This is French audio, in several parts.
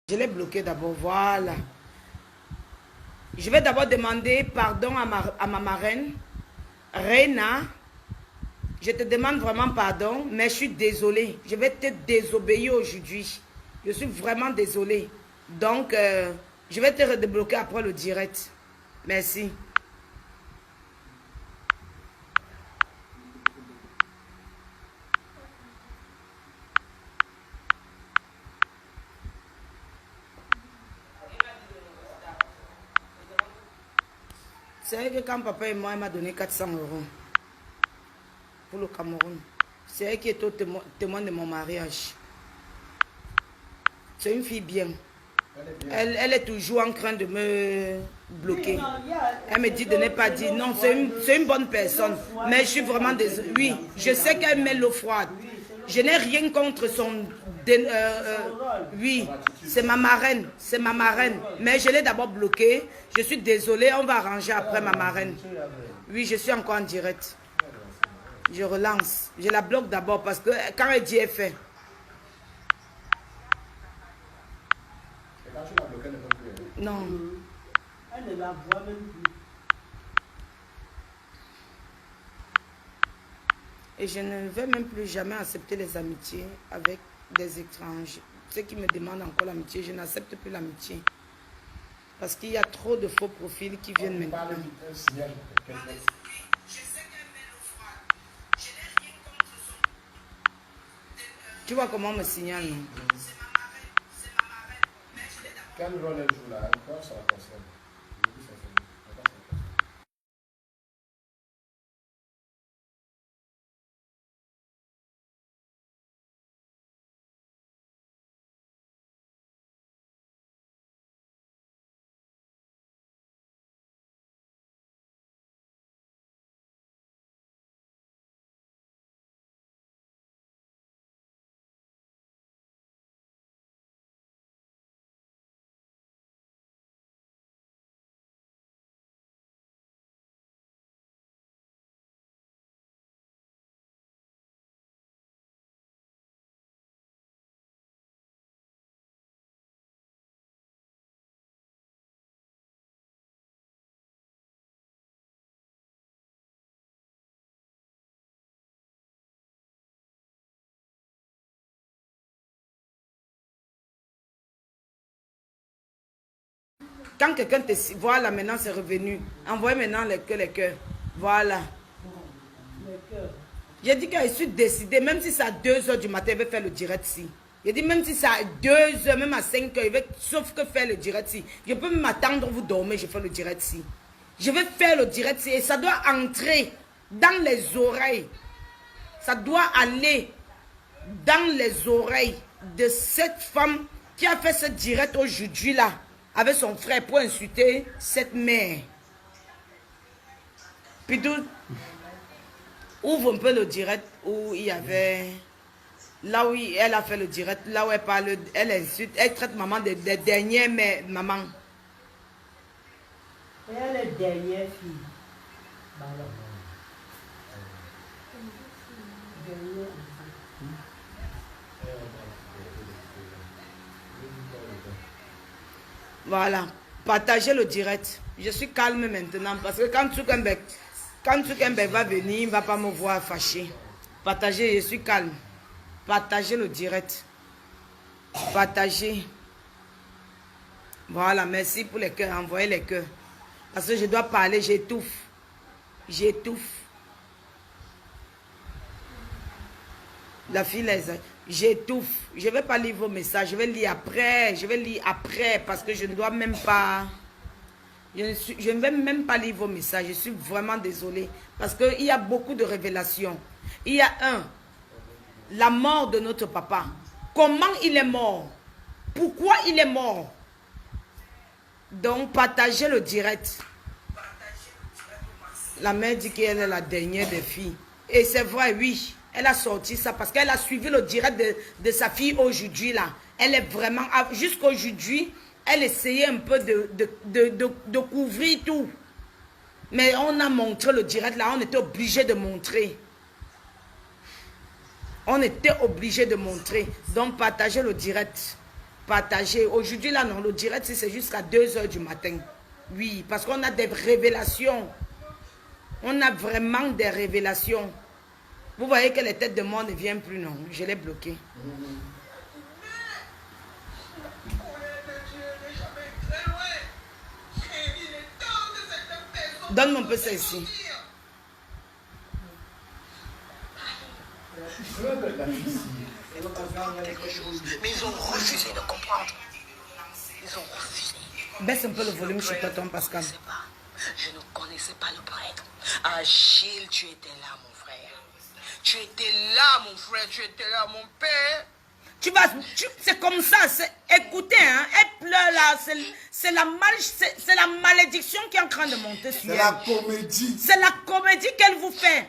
Je l'ai bloqué d'abord, voilà. Je vais d'abord demander pardon à ma marraine, Reina. Je te demande vraiment pardon, mais je suis désolée. Je vais te désobéir aujourd'hui. Je suis vraiment désolée. Donc, je vais te redébloquer après le direct. Merci. C'est vrai que quand papa et moi, il m'a donné 400 € pour le Cameroun. C'est elle qui est au témoin de mon mariage. C'est une fille bien. Elle est toujours en train de me bloquer. Elle me dit de ne pas dire. Non, c'est une bonne personne. Mais je suis vraiment désolée. Oui, je sais qu'elle met l'eau froide. Je n'ai rien contre son... oui, c'est ma marraine. C'est ma marraine. Mais je l'ai d'abord bloquée. Je suis désolée. On va arranger après ma marraine. Oui, je suis encore en direct. Je relance. Je la bloque d'abord parce que quand elle dit, elle fait. Non. Elle ne la voit même plus. Et je ne vais même plus jamais accepter les amitiés avec des étrangers. Ceux qui me demandent encore l'amitié, je n'accepte plus l'amitié. Parce qu'il y a trop de faux profils qui viennent maintenant. Tu vois comment on me signale, non? Quel rôle elle joue là? Quoi ça la concerne? Quand quelqu'un te... Voilà, maintenant c'est revenu. Envoyez maintenant les cœurs. Voilà. J'ai dit que je suis décidée, même si c'est à 2 h du matin, je vais faire le direct ici. J'ai dit même si c'est à 2 h, même à 5 h, je vais sauf que faire le direct ici. Je peux m'attendre, vous dormez, je fais le direct ici. Je vais faire le direct ici et ça doit entrer dans les oreilles. Ça doit aller dans les oreilles de cette femme qui a fait ce direct aujourd'hui là, avec son frère pour insulter cette mère. Puis tout, ouvre un peu le direct où il y avait... Là où elle a fait le direct, là où elle parle, elle insulte, elle traite maman des dernières mamans. Et elle est dernière fille. Voilà, partagez le direct. Je suis calme maintenant parce que quand Zuckerberg va venir, il ne va pas me voir fâché. Partagez, je suis calme. Partagez le direct. Partagez. Voilà, merci pour les cœurs. Envoyez les cœurs. Parce que je dois parler, j'étouffe. J'étouffe. La fille, j'étouffe. Je ne vais pas lire vos messages. Je vais lire après. Je vais lire après parce que je ne dois même pas... Je ne vais même pas lire vos messages. Je suis vraiment désolée. Parce qu'il y a beaucoup de révélations. Il y a la mort de notre papa. Comment il est mort? Pourquoi il est mort? Donc, partagez le direct. La mère dit qu'elle est la dernière des filles. Et c'est vrai, oui. Elle a sorti ça parce qu'elle a suivi le direct de sa fille aujourd'hui là. Elle est vraiment... Jusqu'aujourd'hui, elle essayait un peu de couvrir tout. Mais on a montré le direct là. On était obligé de montrer. On était obligé de montrer. Donc, partagez le direct. partager. Aujourd'hui, là, non, le direct, c'est jusqu'à 2 h du matin. Oui, parce qu'on a des révélations. On a vraiment des révélations. Vous voyez que les têtes de mort ne viennent plus, non? Je l'ai bloqué. Donne-moi un peu ça ici. Mais ils ont refusé de comprendre. Ils ont refusé. Baisse un peu le volume chez toi, Pascal. Je ne connaissais pas le prêtre. Achille, tu étais là, mon frère. Tu étais là, mon frère. Tu étais là, mon père. C'est comme ça. Écoutez, hein, elle pleure là. C'est la malédiction qui est en train de monter sur elle. C'est la comédie. C'est la comédie qu'elle vous fait.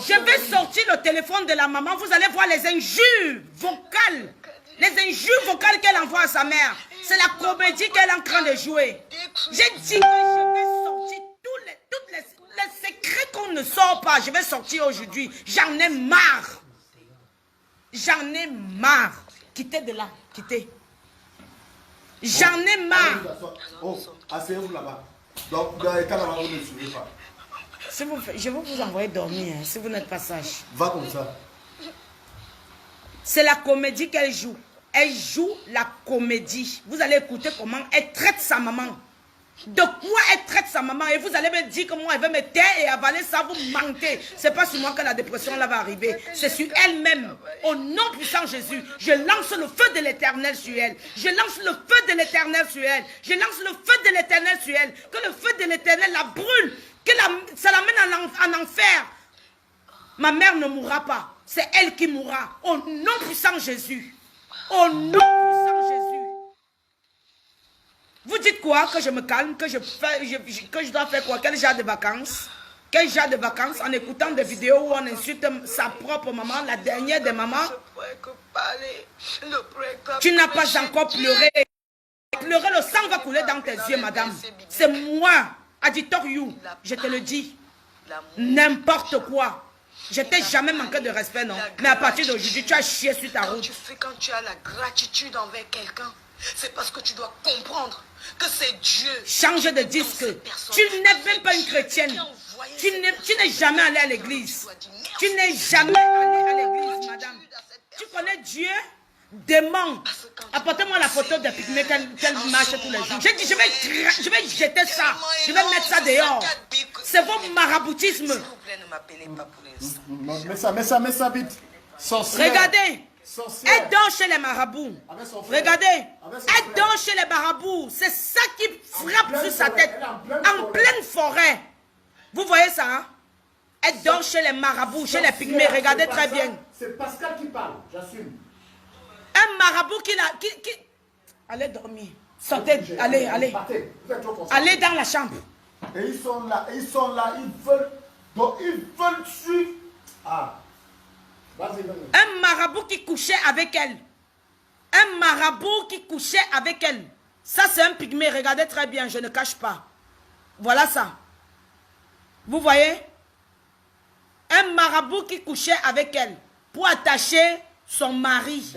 Je vais sortir le téléphone de la maman. Vous allez voir les injures vocales. Les injures vocales qu'elle envoie à sa mère. C'est la comédie qu'elle est en train de jouer. J'ai dit que je vais sortir tous les secrets qu'on ne sort pas. Je vais sortir aujourd'hui. J'en ai marre. J'en ai marre. Quittez de là. Quittez. J'en ai marre. Oh, asseyez-vous là-bas. Donc, dans les cas là-bas, vous ne suivez pas. Je vais vous envoyer dormir, hein, si vous n'êtes pas sage. Va comme ça. C'est la comédie qu'elle joue. Elle joue la comédie. Vous allez écouter comment elle traite sa maman. De quoi elle traite sa maman. Et vous allez me dire que moi, elle veut me taire et avaler ça, vous mentez. C'est pas sur moi que la dépression là va arriver. C'est sur elle-même. Au nom puissant Jésus, je lance le feu de l'éternel sur elle. Je lance le feu de l'éternel sur elle. Je lance le feu de l'éternel sur elle. Que le feu de l'éternel la brûle. Que ça l'amène en enfer. Ma mère ne mourra pas. C'est elle qui mourra. Au nom puissant Jésus. Au nom puissant Jésus. Vous dites quoi? Que je me calme? Que je dois faire quoi? Quel genre de vacances? Quel genre de vacances? En écoutant des vidéos où on insulte sa propre maman, la dernière des mamans. Tu n'as pas encore pleuré. Pleurer, le sang va couler dans tes yeux, madame. C'est moi, Aditoriou. Je te le dis. N'importe quoi. Je t'ai jamais manqué de respect, non. Mais à partir d'aujourd'hui, tu as chié sur ta route. Quand tu as la gratitude envers quelqu'un, c'est parce que tu dois comprendre que c'est Dieu. Change de disque. Tu n'es même pas une chrétienne. Tu n'es jamais allé à l'église. Tu n'es jamais allé à l'église, madame. Tu connais Dieu? Démon. Apportez-moi la photo de Pygmée qu'elle marche tous les jours. J'ai dit, je vais jeter ça. Je vais mettre ça dehors. C'est votre maraboutisme. S'il vous plaît, ne m'appelez pas pour l'instant. Mets ça vite. Sorcière. Regardez. Sorcière. Elle dort chez les marabouts. Regardez. Elle dort chez les marabouts. C'est ça qui frappe sur sa tête. En pleine forêt. Vous voyez ça, hein? Elle dort chez les marabouts, chez les pygmées. Regardez très bien. C'est Pascal qui parle, j'assume. Un marabout qui... Allez dormir. Sortez, allez. Allez dans la chambre. Et ils sont là, ils veulent suivre. Ah. Vas-y. Un marabout qui couchait avec elle. Un marabout qui couchait avec elle. Ça, c'est un pygmée. Regardez très bien, je ne cache pas. Voilà ça. Vous voyez? Un marabout qui couchait avec elle pour attacher son mari.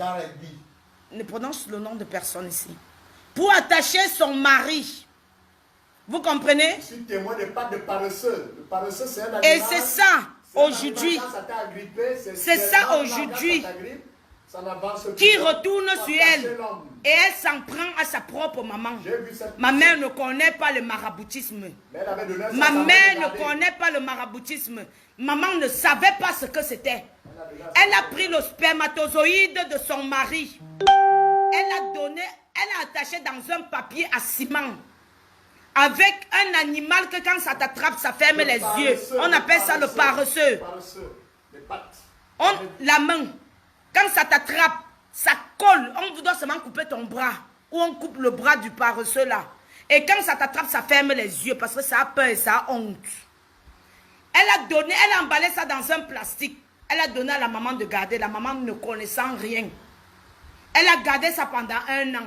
Ne prononce le nom de personne ici. Pour attacher son mari. Vous comprenez? Si témoin n'est pas de paresseux. Le paresseux, c'est un animal. Et c'est ça, aujourd'hui. C'est ça, aujourd'hui. Qui retourne sur elle. Et elle s'en prend à sa propre maman. Ma mère ne connaît pas le maraboutisme. Ma mère ne connaît pas le maraboutisme. Maman ne savait pas ce que c'était. Elle a pris le spermatozoïde de son mari. Elle a attaché dans un papier à ciment. Avec un animal que quand ça t'attrape, ça ferme les yeux. On appelle ça le paresseux. La main. Quand ça t'attrape, ça colle. On doit seulement couper ton bras. Ou on coupe le bras du paresseux là. Et quand ça t'attrape, ça ferme les yeux. Parce que ça a peur et ça a honte. Elle a emballé ça dans un plastique. Elle a donné à la maman de garder. La maman ne connaissant rien. Elle a gardé ça pendant 1 an.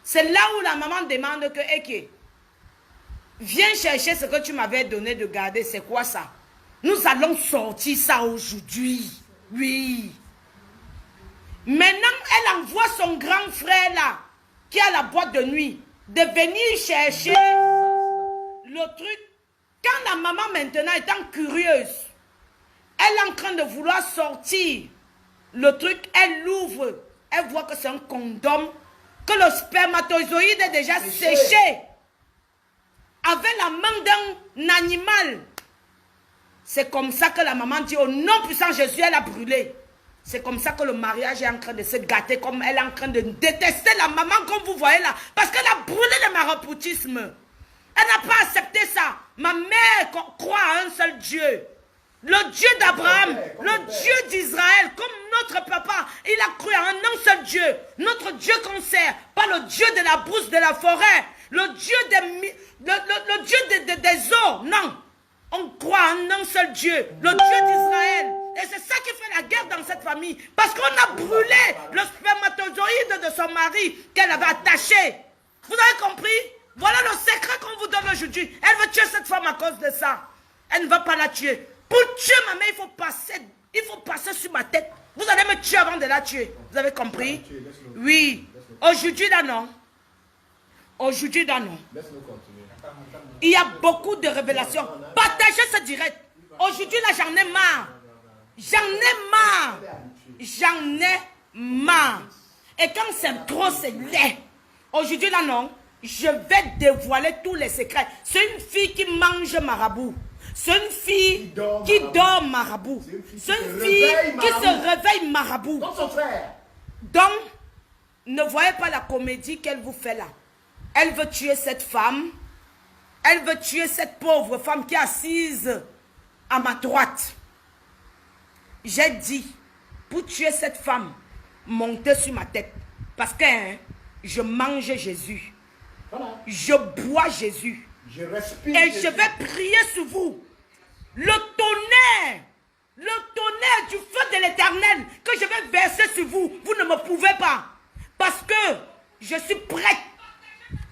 C'est là où la maman demande que, Eke, viens chercher ce que tu m'avais donné de garder. C'est quoi ça? Nous allons sortir ça aujourd'hui. Oui. Maintenant, elle envoie son grand frère là, qui a la boîte de nuit, de venir chercher le truc. Quand la maman maintenant étant curieuse, elle est en train de vouloir sortir le truc, elle l'ouvre, elle voit que c'est un condom, que le spermatozoïde est déjà séché avec la main d'un animal. C'est comme ça que la maman dit, au nom puissant Jésus, elle a brûlé. C'est comme ça que le mariage est en train de se gâter, comme elle est en train de détester la maman, comme vous voyez là. Parce qu'elle a brûlé le maraboutisme. Elle n'a pas accepté ça. Ma mère croit à un seul Dieu. Le Dieu d'Abraham, le Dieu d'Israël, comme notre papa, il a cru à un seul Dieu. Notre Dieu qu'on sert, pas le Dieu de la brousse, de la forêt, le Dieu des eaux, non. On croit à un seul Dieu, le Dieu d'Israël. Et c'est ça qui fait la guerre dans cette famille. Parce qu'on a brûlé le spermatozoïde de son mari qu'elle avait attaché. Vous avez compris? Voilà le secret qu'on vous donne aujourd'hui. Elle veut tuer cette femme à cause de ça. Elle ne va pas la tuer. Pour tuer ma mère, il faut passer sur ma tête. Vous allez me tuer avant de la tuer. Vous avez compris? Oui. Aujourd'hui, là, non. Aujourd'hui, là, non. Il y a beaucoup de révélations. Partagez ce direct. Aujourd'hui, là, j'en ai marre. J'en ai marre. J'en ai marre. Et quand c'est trop, c'est laid. Aujourd'hui, là, non. Je vais dévoiler tous les secrets. C'est une fille qui mange marabout. C'est une fille qui dort marabout. C'est une fille qui se réveille marabout. Comme son frère. Donc, ne voyez pas la comédie qu'elle vous fait là. Elle veut tuer cette femme. Elle veut tuer cette pauvre femme qui est assise à ma droite. J'ai dit, pour tuer cette femme, montez sur ma tête. Parce que je mange Jésus. Voilà. Je bois Jésus. Je respire Et Jésus. je vais prier sur vous. Le tonnerre du feu de l'Éternel que je vais verser sur vous, vous ne me pouvez pas. Parce que je suis prête.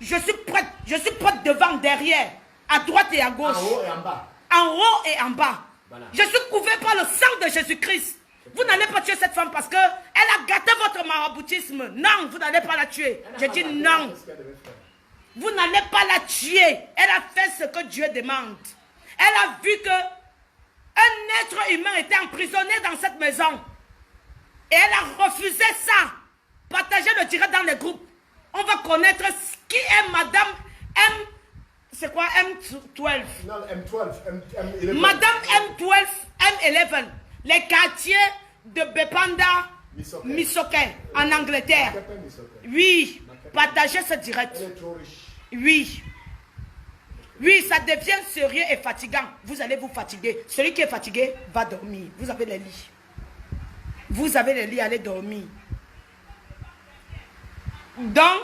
Je suis prête devant, derrière, à droite et à gauche. En haut et en bas. En haut et en bas. Voilà. Je suis couvert par le sang de Jésus-Christ. Vous n'allez pas tuer cette femme parce qu'elle a gâté votre maraboutisme. Non, vous n'allez pas la tuer. Je dis non. Vous n'allez pas la tuer. Elle a fait ce que Dieu demande. Elle a vu que un être humain était emprisonné dans cette maison. Et elle a refusé ça. Partagez le direct dans les groupes. On va connaître qui est Madame M. C'est quoi M12? Non, M12. M11. Madame M12, M11. Les quartiers de Bepanda, Misoké, en Angleterre. Oui. Partagez ce direct. Elle est trop riche. Oui. Oui, ça devient sérieux et fatigant. Vous allez vous fatiguer. Celui qui est fatigué va dormir. Vous avez les lits. Vous avez les lits, allez dormir. Donc,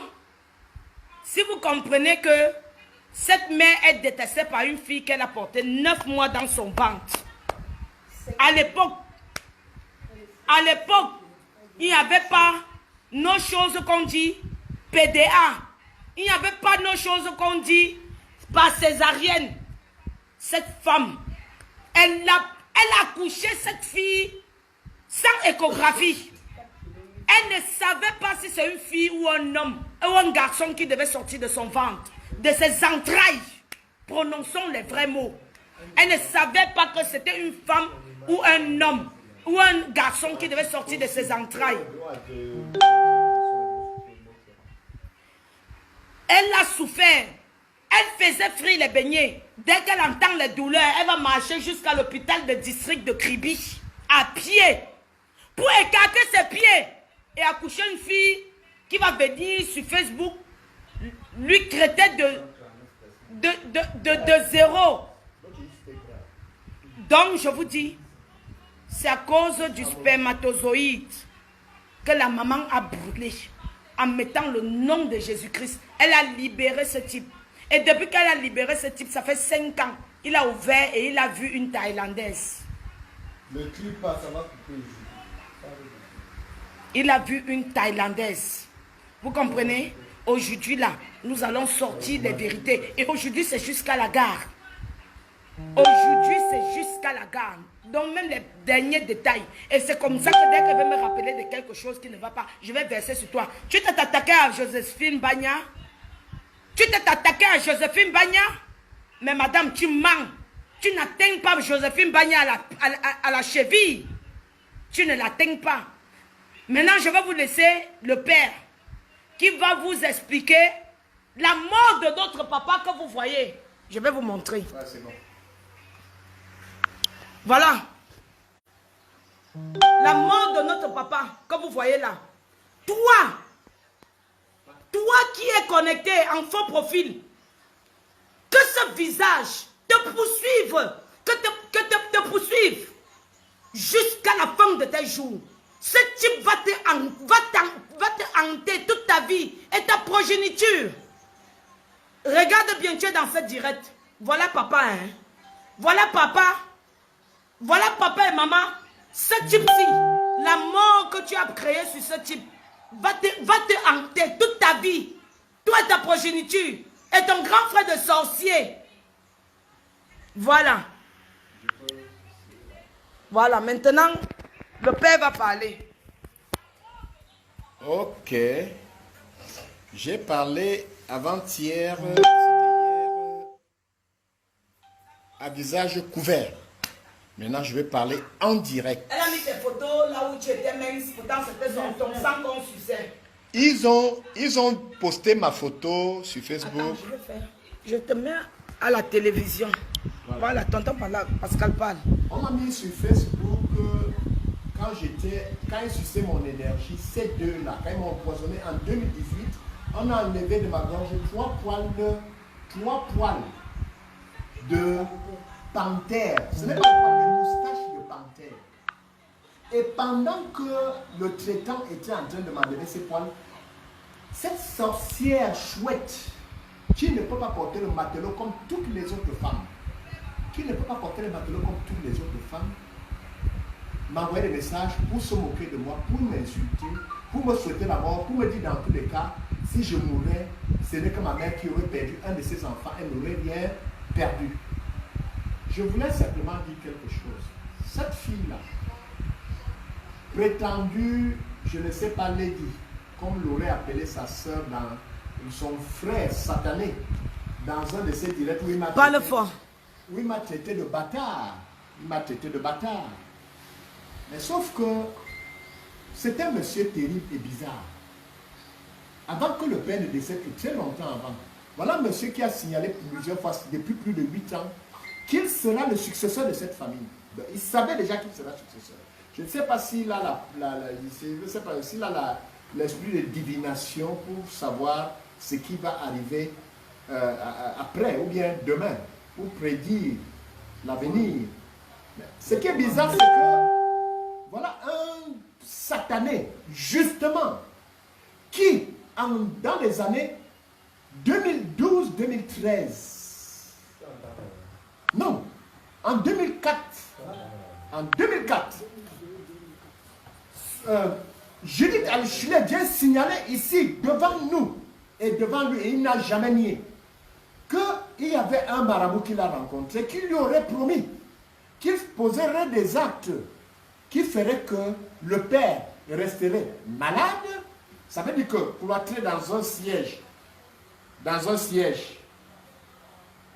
si vous comprenez que cette mère est détestée par une fille qu'elle a portée 9 mois dans son ventre. À l'époque, il n'y avait pas nos choses qu'on dit PDA. Il n'y avait pas nos choses qu'on dit par césarienne. Cette femme, elle a accouché cette fille sans échographie. Elle ne savait pas si c'est une fille ou un homme ou un garçon qui devait sortir de son ventre, de ses entrailles. Prononçons les vrais mots. Elle ne savait pas que c'était une femme ou un homme ou un garçon qui devait sortir de ses entrailles. Elle a souffert. Elle faisait frire les beignets. Dès qu'elle entend les douleurs, elle va marcher jusqu'à l'hôpital de district de Kribi, à pied, pour écarter ses pieds et accoucher une fille qui va venir sur Facebook lui traiter de zéro. Donc, je vous dis, c'est à cause du spermatozoïde que la maman a brûlé en mettant le nom de Jésus-Christ. Elle a libéré ce type. Et depuis qu'elle a libéré ce type, ça fait 5 ans. Il a ouvert et il a vu une Thaïlandaise. Le clip, ça va couper. Il a vu une Thaïlandaise. Vous comprenez? Aujourd'hui, là, nous allons sortir des vérités. Et aujourd'hui, c'est jusqu'à la gare. Aujourd'hui, c'est jusqu'à la gare. Donc même les derniers détails. Et c'est comme ça que dès qu'elle veut me rappeler de quelque chose qui ne va pas, je vais verser sur toi. Tu t'es attaqué à Joséphine Bagna? Tu t'es attaqué à Joséphine Bagna? Mais madame, tu mens. Tu n'atteins pas Joséphine Bagna à la cheville. Tu ne l'atteins pas. Maintenant, je vais vous laisser le père qui va vous expliquer la mort de notre papa que vous voyez. Je vais vous montrer. Ouais, c'est bon. Voilà. La mort de notre papa que vous voyez là. Toi qui es connecté en faux profil, que ce visage te poursuive, que te poursuive jusqu'à la fin de tes jours. Ce type va te hanter toute ta vie et ta progéniture. Regarde bien, tu es dans cette direct. Voilà papa, hein. Voilà papa. Voilà papa et maman. Ce type-ci, la mort que tu as créée sur ce type, va te hanter toute ta vie. Toi et ta progéniture. Et ton grand frère de sorcier. Voilà. Voilà, maintenant, le père va parler. Ok. J'ai parlé avant-hier, à visage couvert. Maintenant, je vais parler en direct. Elle a mis tes photos là où tu étais mince, pourtant c'était ton sang qu'on suçait. Ils ont posté ma photo sur Facebook. Attends, je vais faire. Je te mets à la télévision. Voilà, tonton Pascal parle. On m'a mis sur Facebook quand ils suçaient mon énergie, ces deux-là, quand ils m'ont empoisonné en 2018, on a enlevé de ma gorge 3 poils de panthère. Ce n'est pas des moustaches de panthère. Et pendant que le traitant était en train de m'enlever ces poils, cette sorcière chouette, qui ne peut pas porter le matelot comme toutes les autres femmes, m'a envoyé des messages pour se moquer de moi, pour m'insulter, pour me souhaiter la mort, pour me dire dans tous les cas, si je mourais, ce n'est que ma mère qui aurait perdu un de ses enfants, elle n'aurait rien perdu. Je voulais simplement dire quelque chose. Cette fille-là, prétendue, je ne sais pas, Lady, comme l'aurait appelé sa soeur dans son frère satané, dans un de ses directs où il m'a Parle fort. où il m'a traité de bâtard. Mais sauf que c'était un monsieur terrible et bizarre. Avant que le père ne décède, très longtemps avant, voilà un monsieur qui a signalé plusieurs fois, depuis plus de 8 ans, qu'il sera le successeur de cette famille. Il savait déjà qu'il sera successeur. Je ne sais pas s'il a l'esprit de divination pour savoir ce qui va arriver après ou bien demain, pour prédire l'avenir. Ce qui est bizarre, c'est que voilà un satané, justement, qui, dans les années 2012-2013, non, en 2004, Judith Al-Chilé vient signaler ici, devant nous, et devant lui, et il n'a jamais nié, qu'il y avait un marabout qu'il a rencontré, qui lui aurait promis qu'il poserait des actes qui feraient que le père resterait malade. Ça veut dire que pour entrer dans un siège,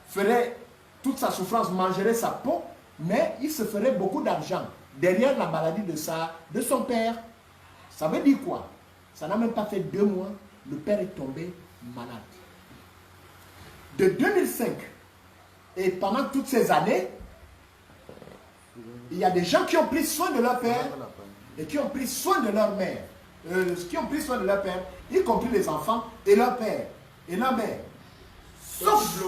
ferait toute sa souffrance, mangerait sa peau, mais il se ferait beaucoup d'argent derrière la maladie de son père. Ça veut dire quoi? Ça n'a même pas fait 2 mois, le père est tombé malade. De 2005 et pendant toutes ces années, il y a des gens qui ont pris soin de leur père et qui ont pris soin de leur mère. Qui ont pris soin de leur père, y compris les enfants et leur père et leur mère. Sauf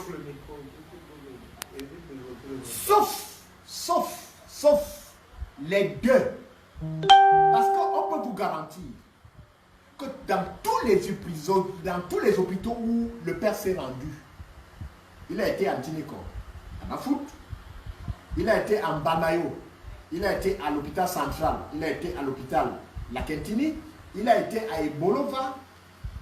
les deux. Parce qu'on peut vous garantir que dans tous les hôpitaux où le père s'est rendu, il a été à Djinéko, à Mafout, il a été en Banayo, il a été à l'hôpital central, il a été à l'hôpital La Kentini, il a été à Ebolova.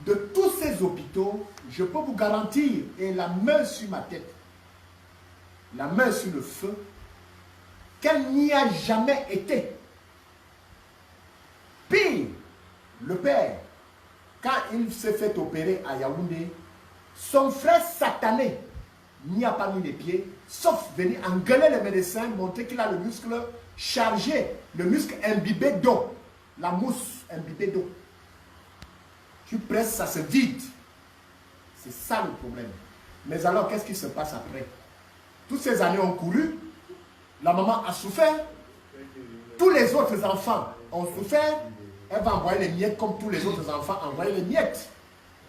De tous ces hôpitaux, je peux vous garantir, et la main sur ma tête, la main sur le feu, qu'elle n'y a jamais été. Pire, le père, quand il s'est fait opérer à Yaoundé, son frère satané n'y a pas mis les pieds, sauf venir engueuler les médecins, montrer qu'il a le muscle chargé, le muscle imbibé d'eau, la mousse imbibée d'eau. Tu presses, ça se vide. C'est ça le problème. Mais alors, qu'est-ce qui se passe après? Toutes ces années ont couru, la maman a souffert, tous les autres enfants ont souffert, elle va envoyer les miettes comme tous les autres enfants envoyaient les miettes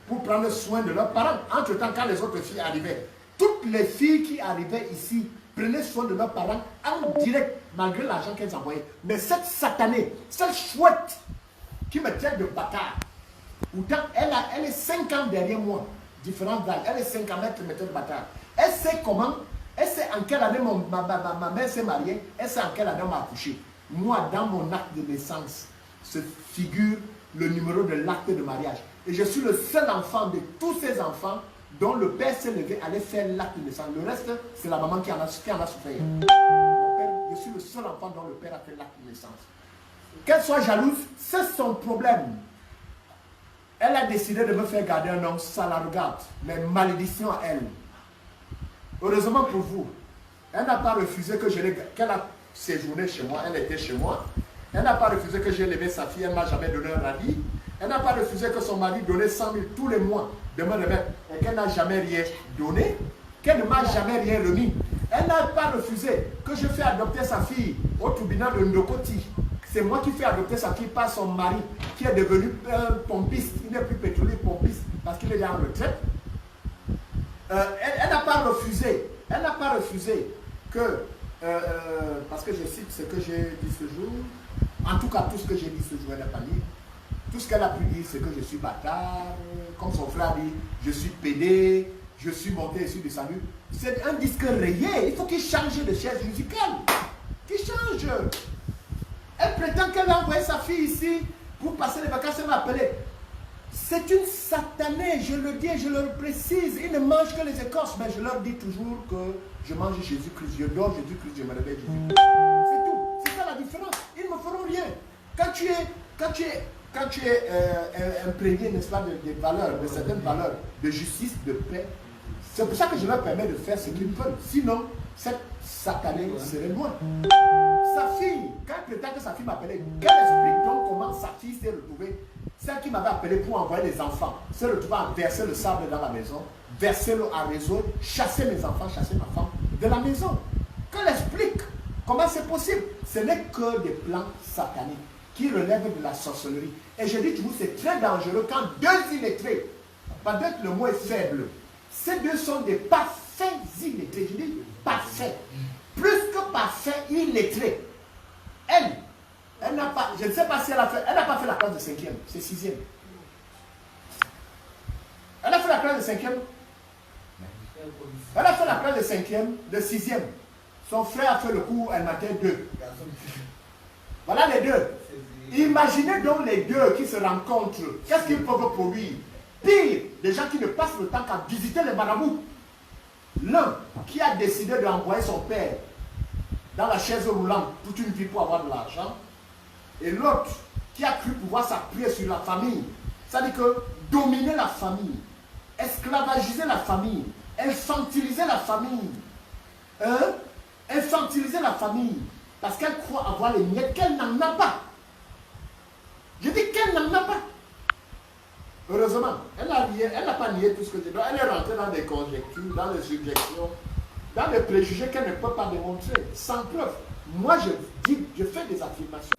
pour prendre soin de leurs parents. Entre-temps, quand les autres filles arrivaient, toutes les filles qui arrivaient ici prenaient soin de leurs parents en direct, malgré l'argent qu'elles envoyaient. Mais cette satanée, cette chouette qui me traite de bâtard, pourtant elle est 5 ans derrière moi, différente d'âge, elle est 5 ans, elle me traite de bâtard. Elle sait comment, elle sait en quelle année ma mère s'est mariée, elle sait en quelle année on m'a accouché. Moi, dans mon acte de naissance, se figure le numéro de l'acte de mariage. Et je suis le seul enfant de tous ces enfants dont le père s'est levé, allait faire l'acte de naissance. Le reste, c'est la maman qui en a souffert. Mon père, je suis le seul enfant dont le père a fait l'acte de naissance. Qu'elle soit jalouse, c'est son problème. Elle a décidé de me faire garder un nom, ça la regarde. Mais malédiction à elle. Heureusement pour vous, elle n'a pas refusé que qu'elle a séjourné chez moi, elle était chez moi. Elle n'a pas refusé que j'ai élevé sa fille, elle ne m'a jamais donné un radis. Elle n'a pas refusé que son mari donnait 100 000 tous les mois de me remettre et qu'elle n'a jamais rien donné, qu'elle ne m'a jamais rien remis. Elle n'a pas refusé que je fais adopter sa fille au tribunal de Ndokoti. C'est moi qui fais adopter sa fille par son mari qui est devenu pompiste. Il n'est plus pétrolier, pompiste parce qu'il est en retraite. Elle n'a pas refusé. Elle n'a pas refusé que, parce que je cite ce que j'ai dit ce jour, en tout cas tout ce que j'ai dit ce jour, elle n'a pas dit. Tout ce qu'elle a pu dire, c'est que je suis bâtard, comme son frère dit, je suis pédé, je suis monté et je suis descendu. C'est un disque rayé, il faut qu'il change de chaise musicale. Qu'il change. Elle prétend qu'elle a envoyé sa fille ici pour passer les vacances, elle m'a appelé. C'est une satanée, je le dis et je le précise. Ils ne mangent que les écorces, mais je leur dis toujours que je mange Jésus-Christ, je dors Jésus-Christ, je me réveille Jésus-Christ. C'est tout, c'est ça la différence. Ils ne me feront rien. Quand tu es imprégné, n'est-ce pas, des valeurs, de certaines valeurs, de justice, de paix, c'est pour ça que je leur permets de faire ce qu'ils veulent. Sinon, cette satanée serait loin. Sa fille, quand elle prétend que sa fille m'appelait, qu'elle explique donc comment sa fille s'est retrouvée, celle qui m'avait appelé pour envoyer les enfants, s'est retrouvée à verser le sable dans la maison, verser l'eau à réseau, chasser mes enfants, chasser ma femme de la maison. Qu'elle explique comment c'est possible. Ce n'est que des plans sataniques qui relèvent de la sorcellerie. Et je dis toujours, c'est très dangereux quand deux illettrés, pendant que le mot est faible, ces deux sont des parfaits illettrés. Je dis parfaits. Plus que parfaits illettrés. Elle n'a pas, je ne sais pas si elle a fait, elle n'a pas fait la classe de 5e, c'est 6e. Elle a fait la classe de 5e. Elle a fait la classe de 5e, de 6e. Son frère a fait le cours, elle matin 2. Voilà les deux. Imaginez donc les deux qui se rencontrent. Qu'est-ce qu'ils peuvent produire? Pire, des gens qui ne passent le temps qu'à visiter les marabouts. L'un qui a décidé d'envoyer son père dans la chaise roulante toute une vie pour avoir de l'argent. Et l'autre qui a cru pouvoir s'appuyer sur la famille. C'est-à-dire que dominer la famille, esclavagiser la famille, infantiliser la famille. Infantiliser la famille. Parce qu'elle croit avoir les miettes qu'elle n'en a pas. Je dis qu'elle n'en a pas. Heureusement, elle n'a pas nié tout ce que je dis. Elle est rentrée dans des conjectures, dans des subjections, dans des préjugés qu'elle ne peut pas démontrer, sans preuve. Moi, je fais des affirmations.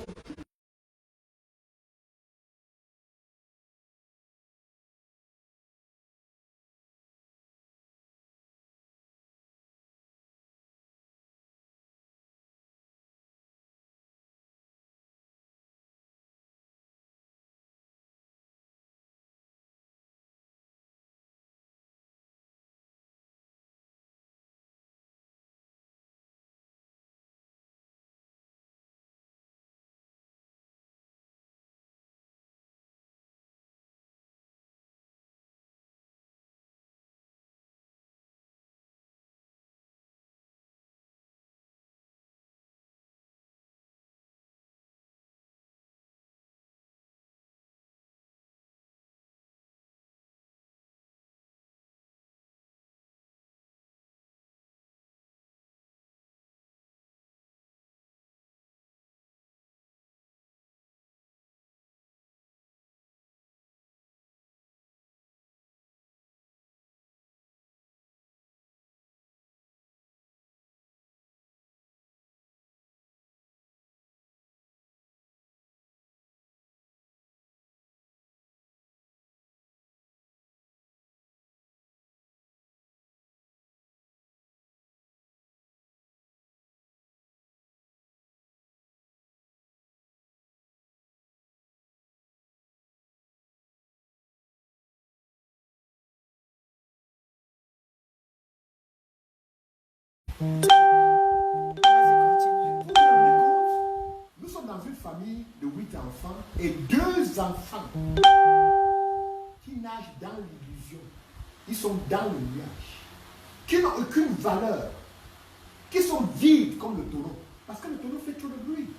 Nous sommes dans une famille de 8 enfants et 2 enfants qui nagent dans l'illusion. Ils sont dans le nuage, qui n'ont aucune valeur, qui sont vides comme le tonneau, parce que le tonneau fait trop de bruit.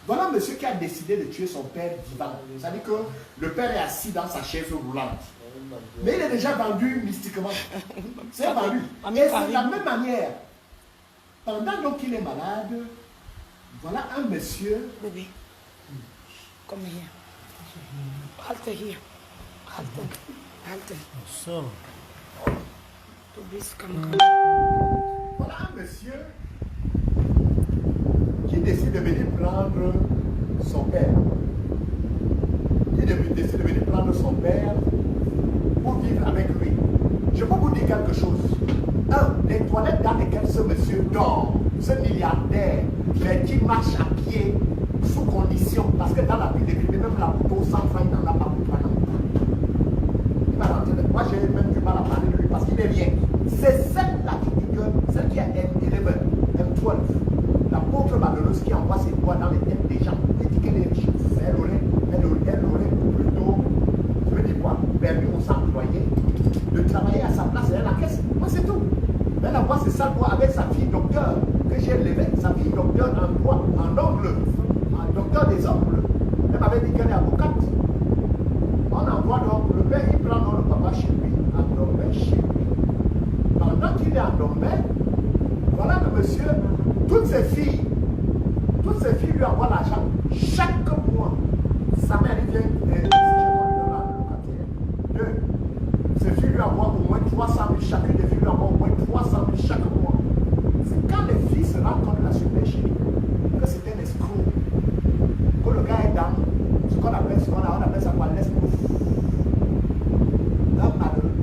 Voilà monsieur qui a décidé de tuer son père vivant. C'est-à-dire que le père est assis dans sa chaise roulante. Mais il est déjà vendu mystiquement. C'est vendu. Et c'est de la même manière. Pendant donc qu'il est malade, voilà un monsieur. Bébé, come here. Halt here. Halt. So. Voilà un monsieur qui décide de venir prendre son père. Il décide de venir prendre son père pour vivre avec lui. Je peux vous dire quelque chose. Les toilettes dans lesquelles ce monsieur dort, ce milliardaire, mais qui marche à pied sous condition, parce que dans la ville de Crime, même la moto sans frein, il n'en a pas pour toi. Il va rentrer. Moi, j'ai même du mal à parler de lui parce qu'il est rien. C'est celle-là qui dit que, celle qui a M11, M12, la pauvre malheureuse qui envoie ses doigts dans les têtes des gens et dit qu'elle est riche. Elle aurait plutôt, je veux dire quoi, permis aux employés de travailler à sa place et à la caisse. Moi, c'est tout. Elle envoie ses sales doigts avec sa fille docteur que j'ai élevée, sa fille docteur en droit, en ongles, en docteur des ongles. Elle m'avait dit qu'elle est avocate. On envoie donc le père, il prend le papa chez lui, endormait chez lui. Pendant qu'il est endormi, voilà que monsieur, toutes ses filles lui envoient l'argent chaque mois. Sa mère, il vient, ses filles lui envoient au moins 300 000, chacune des filles lui envoie au moins 300 000 chaque mois. C'est quand les filles se rendent compte de la super chérie que c'est un escroc. Que le gars est dans ce qu'on appelle ça quoi, l'escroc. L'homme malheureux.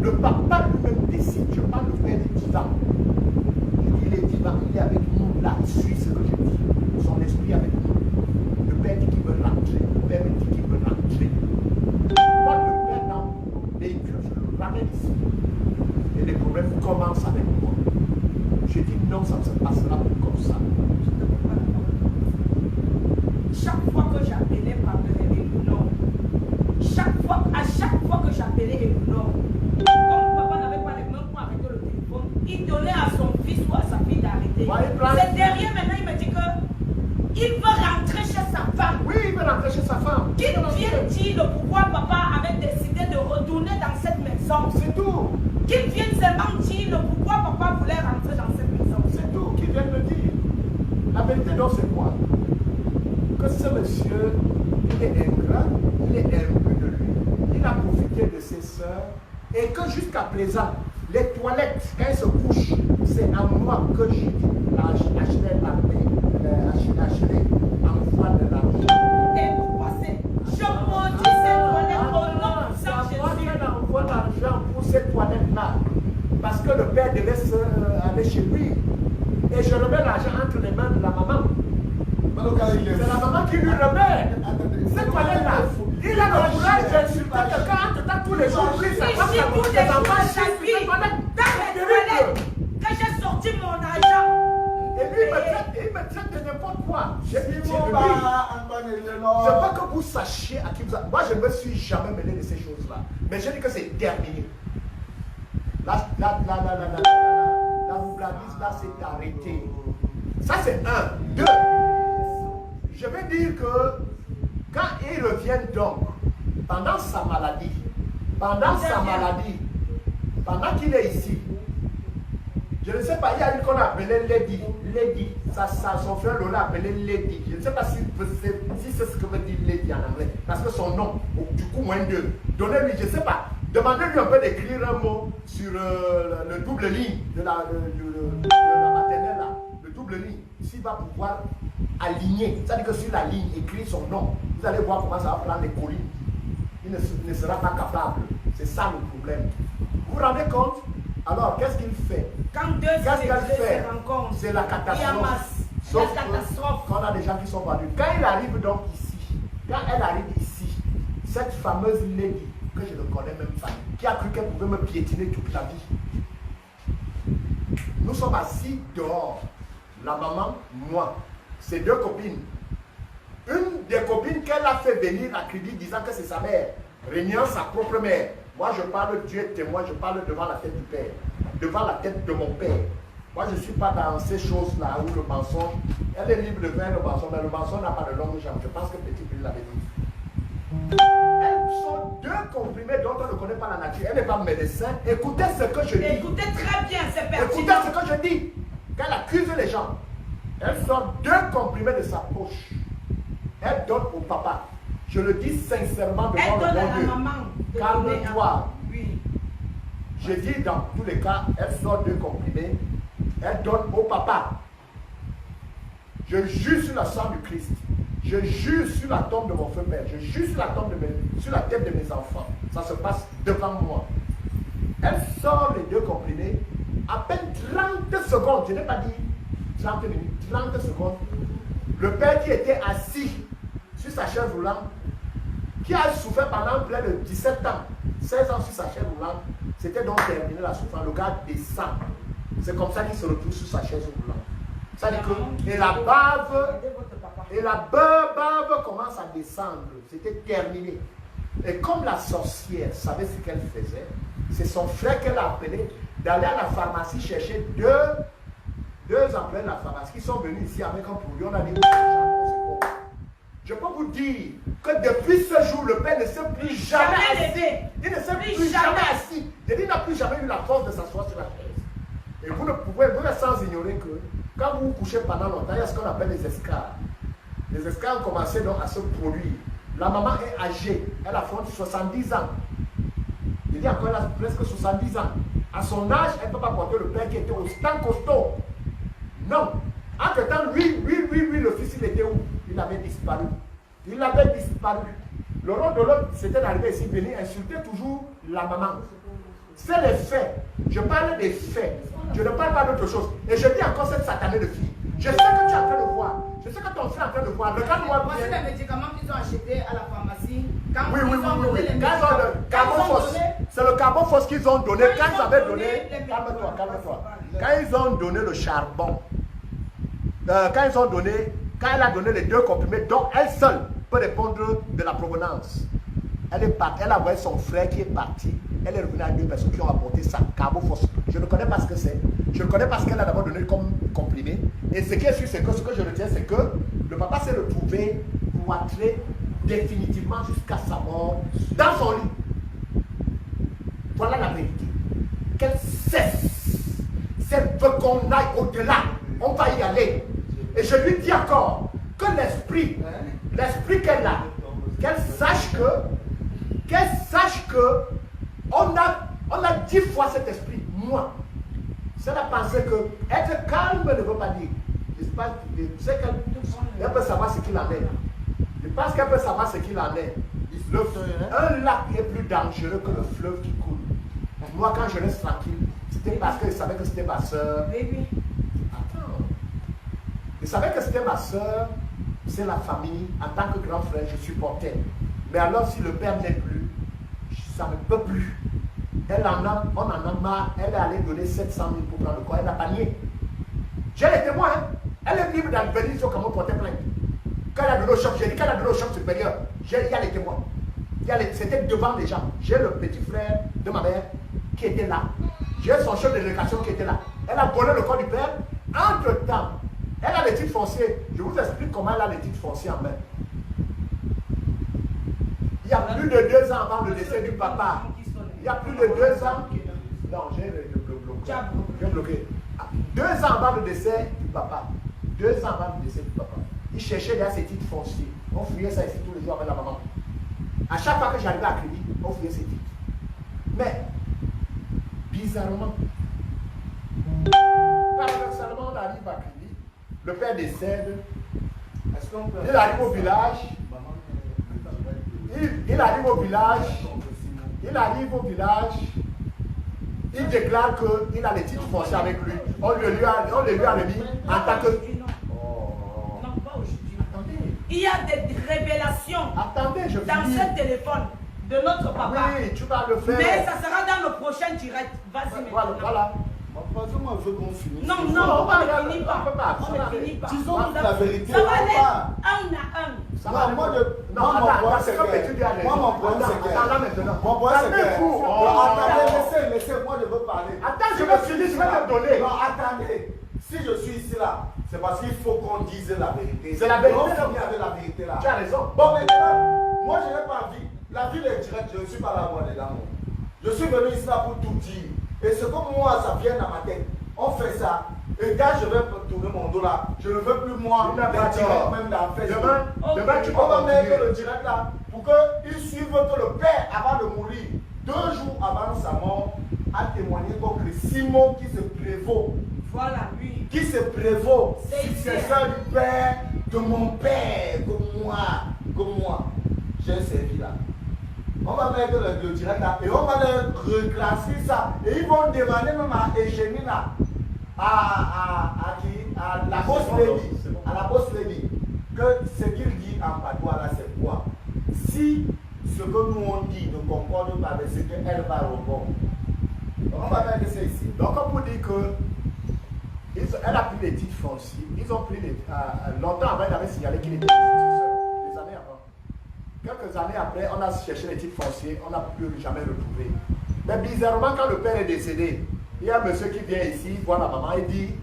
Le papa lui-même décide, je parle de frère de 10 ans. Il est vivant, il est avec nous là, il suit ce que je dis. Son esprit avec nous. Le père dit qu'il veut rentrer, le père me dit qu'il veut rentrer. Moi, le père dans le véhicule, je le ramène ici. Et les problèmes commencent avec moi. Je dis non, ça ne se passera pas comme ça. Chaque fois que j'appelais Papa Eleonore, à chaque fois que j'appelais Eleonore, comme papa n'avait pas les mains pour arrêter le téléphone, il donnait à son fils ou à sa fille d'arrêter. C'est derrière maintenant, il me dit que il veut rentrer chez sa femme. Oui, il veut rentrer chez sa femme. Qu'il vienne dire le pourquoi papa avait décidé de retourner dans cette maison. C'est tout. Qu'il vienne seulement dire le pourquoi papa voulait rentrer dans cette maison. C'est tout qu'il vient me dire. La vérité donc c'est quoi? Que ce monsieur, il est ingrat, il est imbu de lui, il a profité de ses soeurs et que jusqu'à présent, les toilettes, quand ils se couchent, c'est à moi que j'ai dit acheter la paix, acheter envoie de l'argent. Et pour passer, je maudis ces toilettes au nom de Saint Jésus. Elle envoie l'argent pour ces toilettes-là parce que le père devait aller chez lui et je remets l'argent entre les mains de la maman. C'est la maman qui lui remet. Cette toilette-là, il a le courage d'insulter quelqu'un entre temps tous les jours. Lui, ça passe à des enfants chapitres. Dans les toilettes, quand j'ai sorti mon argent. Et lui, il me traite de n'importe quoi. Je veux que vous sachiez à qui vous avez. Moi, je ne me suis jamais mêlé de ces choses-là. Mais je dis que c'est terminé. La roubladise, là, c'est arrêté. Ça, c'est 1. 2. Je veux dire que quand il revient donc, pendant sa maladie, pendant qu'il est ici, je ne sais pas, il y a une qu'on a appelée Lady, son frère Lola a appelé Lady. Je ne sais pas si c'est ce que veut dire Lady en anglais, parce que son nom, du coup, moins 2. Donnez-lui, je ne sais pas, demandez-lui un peu d'écrire un mot sur le double ligne de la maternelle là, le double ligne, s'il va pouvoir aligner, c'est-à-dire que sur la ligne, écrire son nom, vous allez voir comment ça va prendre les collines. Il ne sera pas capable. C'est ça le problème. Vous vous rendez compte? Alors, qu'est-ce qu'il fait? Quand deux se rencontrent, c'est la catastrophe. Sauf qu'on a des gens qui sont vendus. Quand il arrive donc ici, quand elle arrive ici, cette fameuse lady, que je ne connais même pas, qui a cru qu'elle pouvait me piétiner toute la vie, Nous sommes assis dehors. La maman, moi. Ses deux copines. Une des copines qu'elle a fait venir à Kribi disant que c'est sa mère, régnant sa propre mère. Moi, je parle, Dieu est témoin, je parle devant la tête du Père, devant la tête de mon Père. Moi, je ne suis pas dans ces choses-là où le mensonge, elle est libre de faire le mensonge, mais le mensonge n'a pas de longue jambe. Je pense que Petit Bill l'avait dit. Elles sont deux comprimés dont on ne connaît pas la nature. Elle n'est pas médecin. Écoutez ce que je dis. Écoutez très bien, c'est pertinent. Écoutez ce que je dis. Quand elle accuse les gens, elle sort deux comprimés de sa poche. Elle donne au papa. Je le dis sincèrement devant le bon Dieu. Calme-toi. Oui. Je dis dans tous les cas, elle sort deux comprimés. Elle donne au papa. Je jure sur la sang du Christ. Je jure sur la tombe de mon frère père. Je jure sur la tombe sur la tête de mes enfants. Ça se passe devant moi. Elle sort les deux comprimés. À peine 30 secondes. Je n'ai pas dit 30 minutes. 30 secondes. Le père qui était assis sur sa chaise roulante, qui a souffert pendant près de 17 ans, 16 ans sur sa chaise roulante, c'était donc terminé la souffrance. Le gars descend. C'est comme ça qu'il se retrouve sur sa chaise roulante. Ça dit que, et la bave commence à descendre. C'était terminé. Et comme la sorcière savait ce qu'elle faisait, c'est son frère qu'elle a appelé d'aller à la pharmacie chercher deux employés de la pharmacie qui sont venus ici avec un produit. On a dit, je peux vous dire que depuis ce jour, le père ne s'est plus jamais assis. Il ne s'est plus jamais assis. Il n'a plus jamais eu la force de s'asseoir sur la chaise. Et vous ne pouvez, vous êtes sans ignorer que quand vous vous couchez pendant longtemps, il y a ce qu'on appelle les escarres. Les escarres ont commencé donc à se produire. La maman est âgée, elle affronte 70 ans. Il dit encore, elle a presque 70 ans. À son âge, elle ne peut pas porter le père qui était au stand costaud. Non. Entre-temps, lui, le fils, il était où? Il avait disparu. Il avait disparu. Le rôle de l'autre, c'était d'arriver ici, venir insulter toujours la maman. C'est les faits. Je parle des faits. Je ne parle pas d'autre chose. Et je dis encore cette satanée de fille. Je sais que tu es en train de voir. Je sais que ton frère est en train de voir. Regarde-moi bien. Voici les médicaments qu'ils ont achetés à la pharmacie. Quand Oui. les C'est le carbone qu'ils ont donné. Quand ils avaient donné. Calme-toi. Quand ils ont donné le charbon, quand elle a donné les deux comprimés, donc elle seule peut répondre de la provenance. Elle a envoyé son frère qui est parti. Elle est revenue à deux personnes qui ont apporté ça, carbofos. Je ne connais pas ce que c'est. Je ne connais pas ce qu'elle a d'abord donné comme comprimé. Et ce qui est sûr, c'est que ce que je retiens, c'est que le papa s'est retrouvé cloîtré définitivement jusqu'à sa mort dans son lit. Voilà la vérité. Qu'elle cesse. C'est qu'on aille au-delà. On va y aller. Et je lui dis encore que l'esprit qu'elle a, qu'elle sache que on a 10 fois cet esprit. Moi, c'est la pensée que être calme ne veut pas dire. Je sais qu'elle peut savoir ce qu'il en est. Je pense qu'elle peut savoir ce qu'il en est. Un lac est plus dangereux que le fleuve qui coule. Moi, quand je reste tranquille, c'était parce que je savais que c'était ma soeur. Attends. Je savais que c'était ma soeur, c'est la famille. En tant que grand frère, je supportais. Mais alors, si le père n'est plus, ça ne peut plus. On en a marre. Elle est allée donner 700 000 pour prendre le corps. Elle n'a pas nié. J'ai les témoins. Hein. Elle est libre d'en venir sur comment porter plainte. Quand elle a donné au chef, j'ai dit qu'elle a donné au chef supérieur. Il y a les témoins. C'était devant les gens. J'ai le petit frère de ma mère qui était là. J'ai son chef de l'éducation qui était là. Elle a volé le corps du père. Entre-temps, elle a les titres fonciers. Je vous explique comment elle a les titres fonciers en main. Il y a plus de 2 ans avant le décès du papa. Il y a plus de 2 ans. Non, j'ai bloqué. 2 ans avant le décès du papa. 2 ans avant le décès du papa. Il cherchait derrière ses titres fonciers. On fouillait ça ici tous les jours avec la maman. À chaque fois que j'arrivais à Kribi, on fouillait ses titres. Mais, bizarrement, paradoxalement, on arrive à Kribi. Le père décède. Il arrive au village. Il arrive au village. Il déclare qu'il a les titres fonciers avec lui. On lui a remis en tant que... Il y a des révélations dans ce téléphone de notre papa. Oui, tu vas le faire. Mais ça sera dans le prochain direct. Vas-y, voilà. Moi, je veux qu'on finisse. Non, on ne finit pas. On ne finit pas. Disons la vérité. Ça va aller un à un. Moi, mon point, c'est que... Moi, mon point, c'est que... Mon point, c'est que... Attendez, laissez-moi, je veux parler. Attends, je vais finir, je vais te donner. Non, attendez. Si je suis ici, là, c'est parce qu'il faut qu'on dise la vérité. C'est la vérité. On finit avec la vérité, là. Tu as raison. Bon, maintenant, moi, je n'ai pas envie. La ville est directe, je ne suis pas là, moi, dedans. Je suis venu ici là pour tout dire. Et ce que moi, ça vient dans ma tête. On fait ça. Et quand je vais tourner mon dos là, je ne veux plus moi Tu n'as pas direct tort. même dans Facebook. Demain, tu On va vas mettre continuer. le direct là pour qu'ils suivent que le père, avant de mourir, 2 jours avant sa mort, a témoigné contre Simon qui se prévaut. Voilà, lui. Qui se prévaut, C'est successeur du père, de mon père, comme moi. J'ai servi là. On va mettre le direct là et on va leur reclasser ça. Et ils vont demander même à Eugénie là, à qui? À la boss lady. À la boss lady. Que ce qu'il dit en patois là, c'est quoi? Si ce que nous on dit ne concorde pas avec ce qu'elle va répondre. On va mettre ça ici. Donc, on peut dire que elle a pris les titres fonciers. Ils ont pris les. Longtemps avant, ils avaient signalé qu'il était seul. Des années avant. Quelques années après, on a cherché les titres fonciers, on n'a pu jamais retrouver. Mais bizarrement, quand le père est décédé, il y a un monsieur qui vient ici, voir la maman, il dit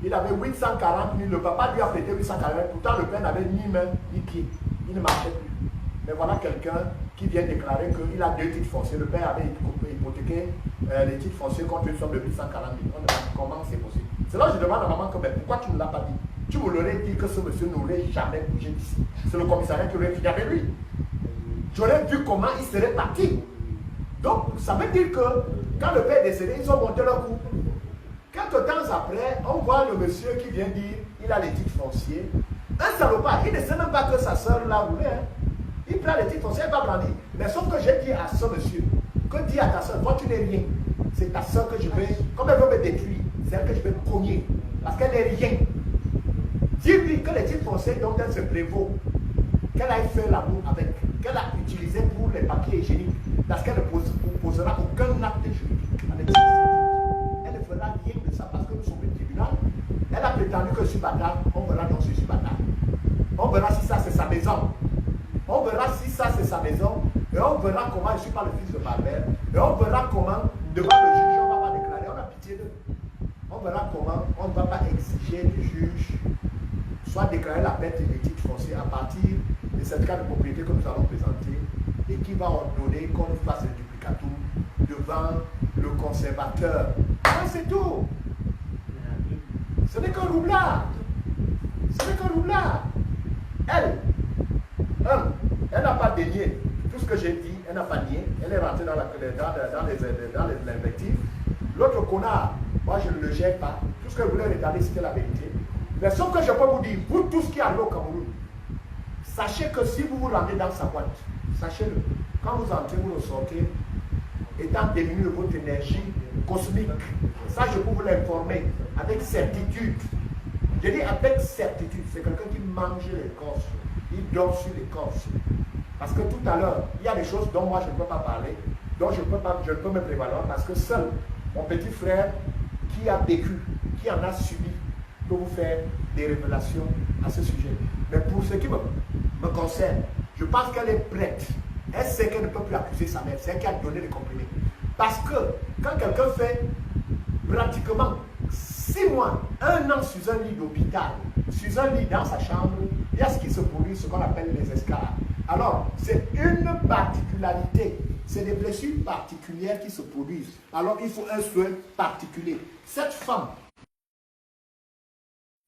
il avait 840 000, le papa lui a prêté 840 000, pourtant le père n'avait ni main ni pied, il ne marchait plus. Mais voilà quelqu'un qui vient déclarer qu'il a 2 titres fonciers. Le père avait hypothéqué les titres fonciers contre une somme de 840 000. On demande comment c'est possible. C'est là que je demande à maman que, mais pourquoi tu ne l'as pas dit? Tu me l'aurais dit que ce monsieur n'aurait jamais bougé d'ici. C'est le commissariat qui aurait fini avec lui. J'aurais vu comment il serait parti. Donc, ça veut dire que quand le père est décédé, ils ont monté leur coup. Quelques temps après, on voit le monsieur qui vient dire il a les titres fonciers. Un salopard, il ne sait même pas que sa soeur l'a roulé. Hein. Il prend les titres fonciers, il va brandir. Mais sauf que j'ai dit à ce monsieur, que dis à ta soeur, toi tu n'es rien. C'est ta soeur que je vais, comme elle veut me détruire, c'est elle que je vais cogner. Parce qu'elle n'est rien. Dis-lui que les titres fonciers dont elle se prévaut, qu'elle aille faire l'amour avec, qu'elle a utilisé pour les papiers hygiéniques, parce qu'elle ne posera aucun acte juridique avec ça. Elle ne fera rien de ça parce que nous sommes au tribunal. Elle a prétendu que je suis bâtard, on verra donc si je suis bâtard. On verra si ça c'est sa maison. On verra si ça c'est sa maison. Et on verra comment je ne suis pas le fils de ma mère. Et on verra comment, devant le juge, on ne va pas déclarer, on a pitié d'eux. On verra comment on ne va pas exiger du juge soit déclarer la perte des titres fonciers à partir des certificats de propriété que nous allons présenter et qui va ordonner qu'on fasse le duplicatum devant le conservateur. Ah, c'est tout. Ce n'est qu'un roublard. Ce n'est qu'un roublard. Elle n'a pas dénié tout ce que j'ai dit, elle n'a pas nié, elle est rentrée dans l'invective. L'autre connard, moi je ne le gère pas. Tout ce que je voulais regarder, c'était la vérité. Mais sauf que je peux vous dire, vous tous qui arrivez au Cameroun, sachez que si vous vous rendez dans sa boîte, sachez-le, quand vous entrez, vous le sortez, étant démuni de votre énergie cosmique. Ça, je peux vous l'informer avec certitude. Je dis avec certitude, c'est quelqu'un qui mange l'écorce, il dort sur l'écorce. Parce que tout à l'heure, il y a des choses dont moi je ne peux pas parler, dont je ne peux me prévaloir, parce que seul mon petit frère qui a vécu, qui en a subi, peut vous faire des révélations à ce sujet. Mais pour ce qui me concerne, je pense qu'elle est prête. Elle sait qu'elle ne peut plus accuser sa mère, c'est elle qui a donné les comprimés. Parce que quand quelqu'un fait pratiquement 6 mois, 1 an sur un lit d'hôpital, sur un lit dans sa chambre, il y a ce qui se produit, ce qu'on appelle les escarres. Alors, c'est une particularité. C'est des blessures particulières qui se produisent. Alors, il faut un soin particulier. Cette femme,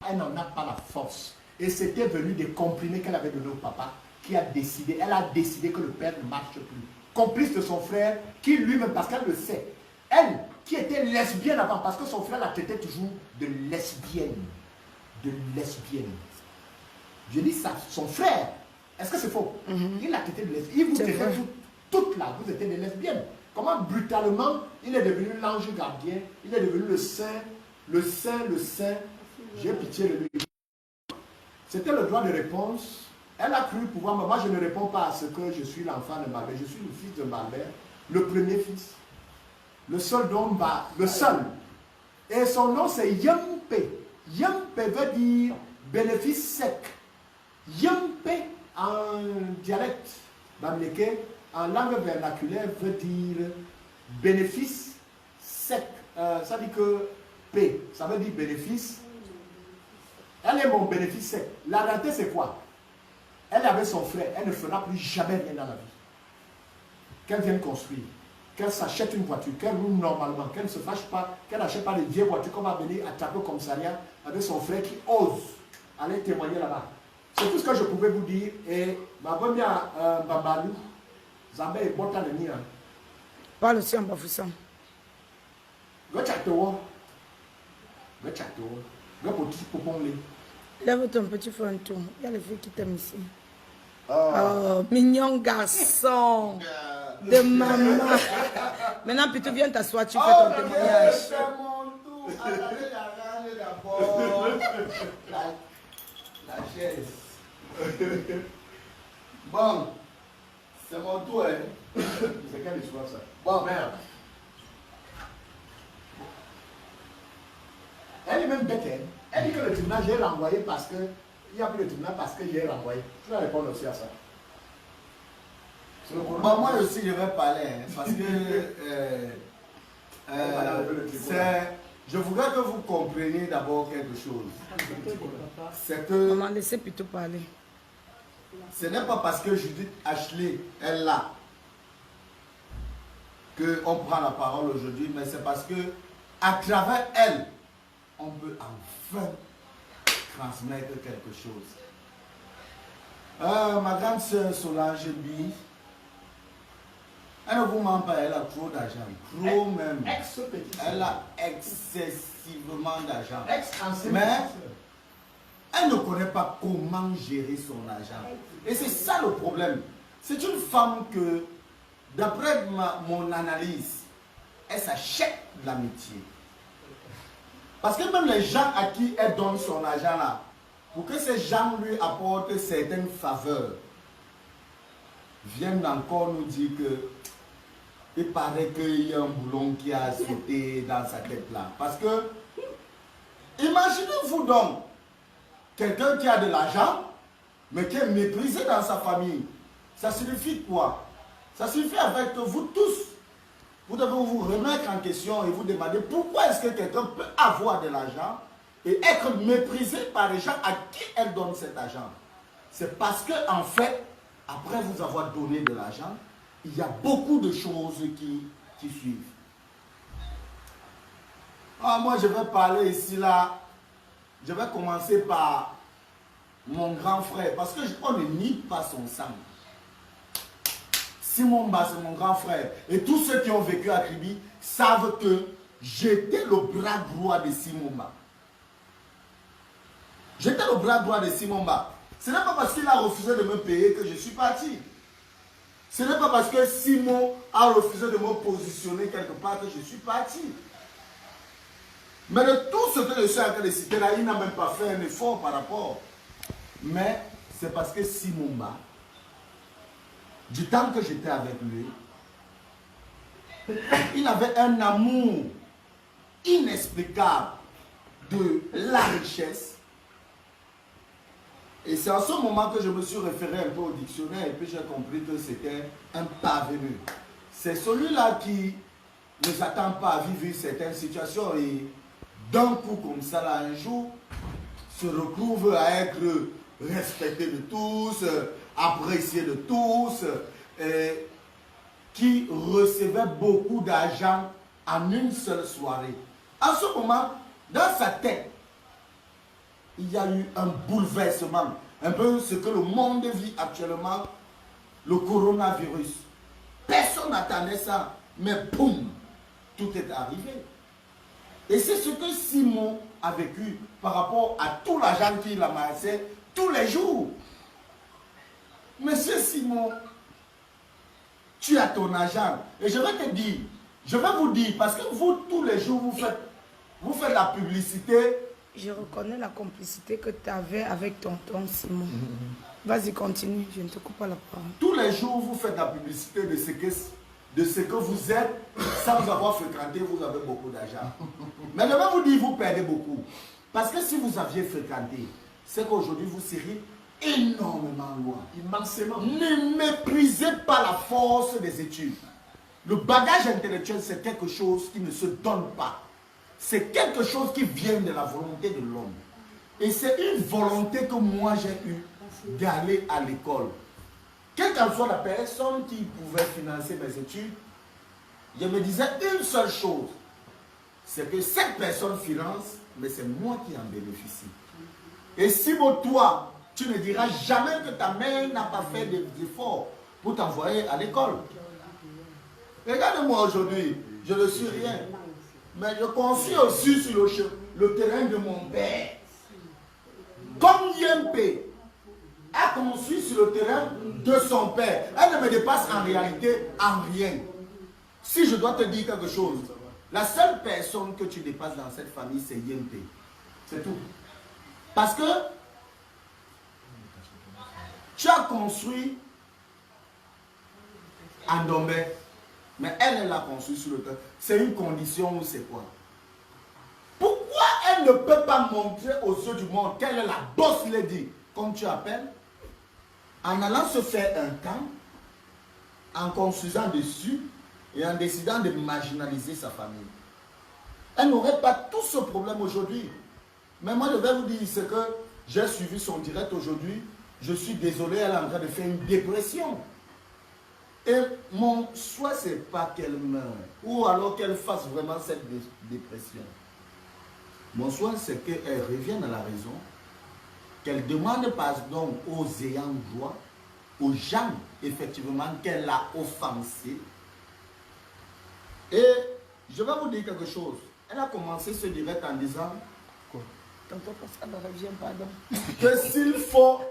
elle n'en a pas la force. Et c'était venu des comprimés qu'elle avait donnés au papa qui a décidé, elle a décidé que le père ne marche plus. Complice de son frère qui lui-même, parce qu'elle le sait, elle qui était lesbienne avant, parce que son frère la traitait toujours de lesbienne. De lesbienne. Je dis ça, son frère, est-ce que c'est faux? Il l'a traité de lesbienne. Il vous traitait toutes là, vous étiez des lesbiennes. Comment brutalement, il est devenu l'ange gardien, il est devenu le saint. J'ai pitié de lui. C'était le droit de réponse. Elle a cru pouvoir, mais moi je ne réponds pas à ce que je suis l'enfant de ma mère. Je suis le fils de ma mère, le premier fils. Le seul dont le seul. Et son nom c'est Yempe. Yempe veut dire bénéfice sec. Yempe en dialecte bamileke, en langue vernaculaire, veut dire bénéfice sec. Ça dit que P, ça veut dire bénéfice. Elle est mon bénéfice sec. La réalité c'est quoi? Elle avait son frère, elle ne fera plus jamais rien dans la vie. Qu'elle vienne construire, qu'elle s'achète une voiture, qu'elle roule normalement, qu'elle ne se fâche pas, qu'elle n'achète pas de vieilles voitures qu'on va venir attaquer au commissariat avec son frère qui ose aller témoigner là-bas. C'est tout ce que je pouvais vous dire. Et ma bonne Babalou, Zambé est bon temps de venir. Parle aussi en bafoussant. Lève ton petit fronton. Il y a les filles qui t'aiment ici. Oh, mignon garçon de maman. Maintenant, plutôt viens t'asseoir, tu fais ton témoignage. C'est mon tour. Attendez la reine d'abord. La chaise. Bon, c'est mon tour. Hein. C'est quelle histoire ça? Bon, merde. Elle est même bête. Hein. Elle dit que le tribunal, j'ai renvoyé parce que. Il n'y a plus de tribunal parce que j'ai renvoyé. Tu vas répondre aussi à ça. Bon, moi aussi, je vais parler. Hein, parce que. Je voudrais que vous compreniez d'abord quelque chose. C'est que. Maman, laissez plutôt parler. Ce n'est pas parce que Judith Ashley est là qu'on prend la parole aujourd'hui, mais c'est parce que à travers elle, on peut enfin transmettre quelque chose. Ma grande soeur Solange Bi, elle ne vous ment pas, elle a trop d'argent, trop même. Elle a excessivement d'argent. Mais elle ne connaît pas comment gérer son argent. Et c'est ça le problème. C'est une femme que, d'après mon analyse, elle s'achète de l'amitié. Parce que même les gens à qui elle donne son argent là, pour que ces gens lui apportent certaines faveurs, viennent encore nous dire que il paraît qu'il y a un boulon qui a sauté dans sa tête là. Parce que, imaginez-vous donc, quelqu'un qui a de l'argent, mais qui est méprisé dans sa famille. Ça signifie quoi? Ça signifie avec que vous tous, vous devez vous remettre en question et vous demander pourquoi est-ce que quelqu'un peut avoir de l'argent et être méprisé par les gens à qui elle donne cet argent. C'est parce que, en fait, après vous avoir donné de l'argent, il y a beaucoup de choses qui suivent. Ah, moi, je vais parler ici, là. Je vais commencer par mon grand frère, parce qu'on ne nie pas son sang. Simon Mba, c'est mon grand frère. Et tous ceux qui ont vécu à Kribi savent que j'étais le bras droit de Simon Mba. J'étais le bras droit de Simon Mba. Ce n'est pas parce qu'il a refusé de me payer que je suis parti. Ce n'est pas parce que Simon a refusé de me positionner quelque part que je suis parti. Mais de tout ce que je suis en train de citer là, il n'a même pas fait un effort par rapport. Mais c'est parce que Simon Mba, du temps que j'étais avec lui, il avait un amour inexplicable de la richesse. Et c'est en ce moment que je me suis référé un peu au dictionnaire et puis j'ai compris que c'était un parvenu. C'est celui-là qui ne s'attend pas à vivre certaines situations et d'un coup comme ça, là, un jour, se retrouve à être respecté de tous, apprécié de tous, qui recevait beaucoup d'argent en une seule soirée. En ce moment, dans sa tête, il y a eu un bouleversement, un peu ce que le monde vit actuellement, le coronavirus. Personne n'attendait ça, mais boum, tout est arrivé. Et c'est ce que Simon a vécu par rapport à tout l'argent qu'il amassait tous les jours. Monsieur Simon, tu as ton argent. Et je vais te dire, je vais vous dire, parce que vous, tous les jours, vous faites la publicité. Je reconnais la complicité que tu avais avec tonton Simon. Vas-y, continue, je ne te coupe pas la parole. Tous les jours, vous faites la publicité de ce que de ce que vous êtes sans avoir fréquenté, vous avez beaucoup d'argent. Mais je vais vous dire, vous perdez beaucoup. Parce que si vous aviez fréquenté, c'est qu'aujourd'hui vous seriez énormément loin. Immensément. Ne méprisez pas la force des études. Le bagage intellectuel, c'est quelque chose qui ne se donne pas. C'est quelque chose qui vient de la volonté de l'homme. Et c'est une volonté que moi j'ai eue d'aller à l'école. Quelle qu'en soit la personne qui pouvait financer mes études, je me disais une seule chose, c'est que cette personne finance, mais c'est moi qui en bénéficie. Et si toi, tu ne diras jamais que ta mère n'a pas fait des efforts pour t'envoyer à l'école. Regardez-moi aujourd'hui, je ne suis rien, mais je construis aussi sur le terrain de mon père. Comme Yempe a construit sur le terrain de son père. Elle ne me dépasse en réalité en rien. Si je dois te dire quelque chose, la seule personne que tu dépasses dans cette famille, c'est Yempe. C'est tout. Parce que tu as construit en Dombé, mais elle l'a construit sur le terrain. C'est une condition ou c'est quoi? Pourquoi elle ne peut pas montrer aux yeux du monde qu'elle est la boss lady, comme tu appelles, en allant se faire un camp, en construisant dessus et en décidant de marginaliser sa famille? Elle n'aurait pas tout ce problème aujourd'hui. Mais moi, je vais vous dire, c'est que j'ai suivi son direct aujourd'hui. Je suis désolé, elle est en train de faire une dépression. Et mon souhait, ce n'est pas qu'elle meure, ou alors qu'elle fasse vraiment cette dépression. Mon souhait, c'est qu'elle revienne à la raison, qu'elle demande pardon aux ayants droit, aux gens, effectivement, qu'elle a offensés. Et je vais vous dire quelque chose. Elle a commencé ce direct en disant que s'il faut...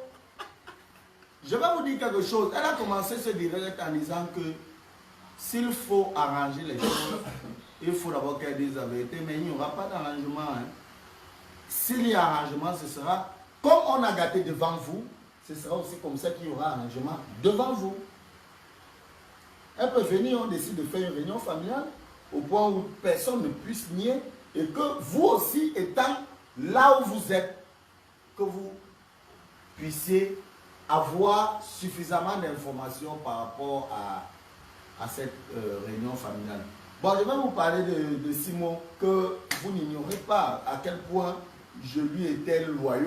Je vais vous dire quelque chose. Elle a commencé ce direct en disant que s'il faut arranger les choses, il faut d'abord qu'elle dise la vérité, mais il n'y aura pas d'arrangement. Hein. S'il y a arrangement, ce sera comme on a gâté devant vous, ce sera aussi comme ça qu'il y aura arrangement devant vous. Elle peut venir, on décide de faire une réunion familiale au point où personne ne puisse nier et que vous aussi, étant là où vous êtes, que vous puissiez avoir suffisamment d'informations par rapport à cette réunion familiale. Bon, je vais vous parler de Simon, que vous n'ignorez pas à quel point je lui étais loyal,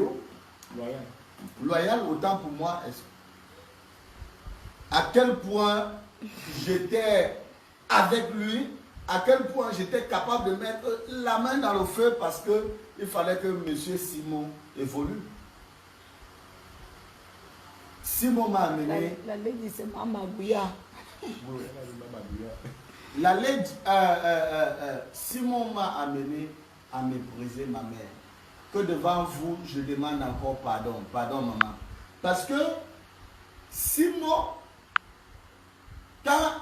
autant pour moi. À quel point j'étais avec lui, à quel point j'étais capable de mettre la main dans le feu parce qu'il fallait que M. Simon évolue. Simon m'a amené... La lady, c'est Maman Bouya. La lady, Simon m'a amené à mépriser ma mère. Que devant vous, je demande encore pardon. Pardon, maman. Parce que Simon, quand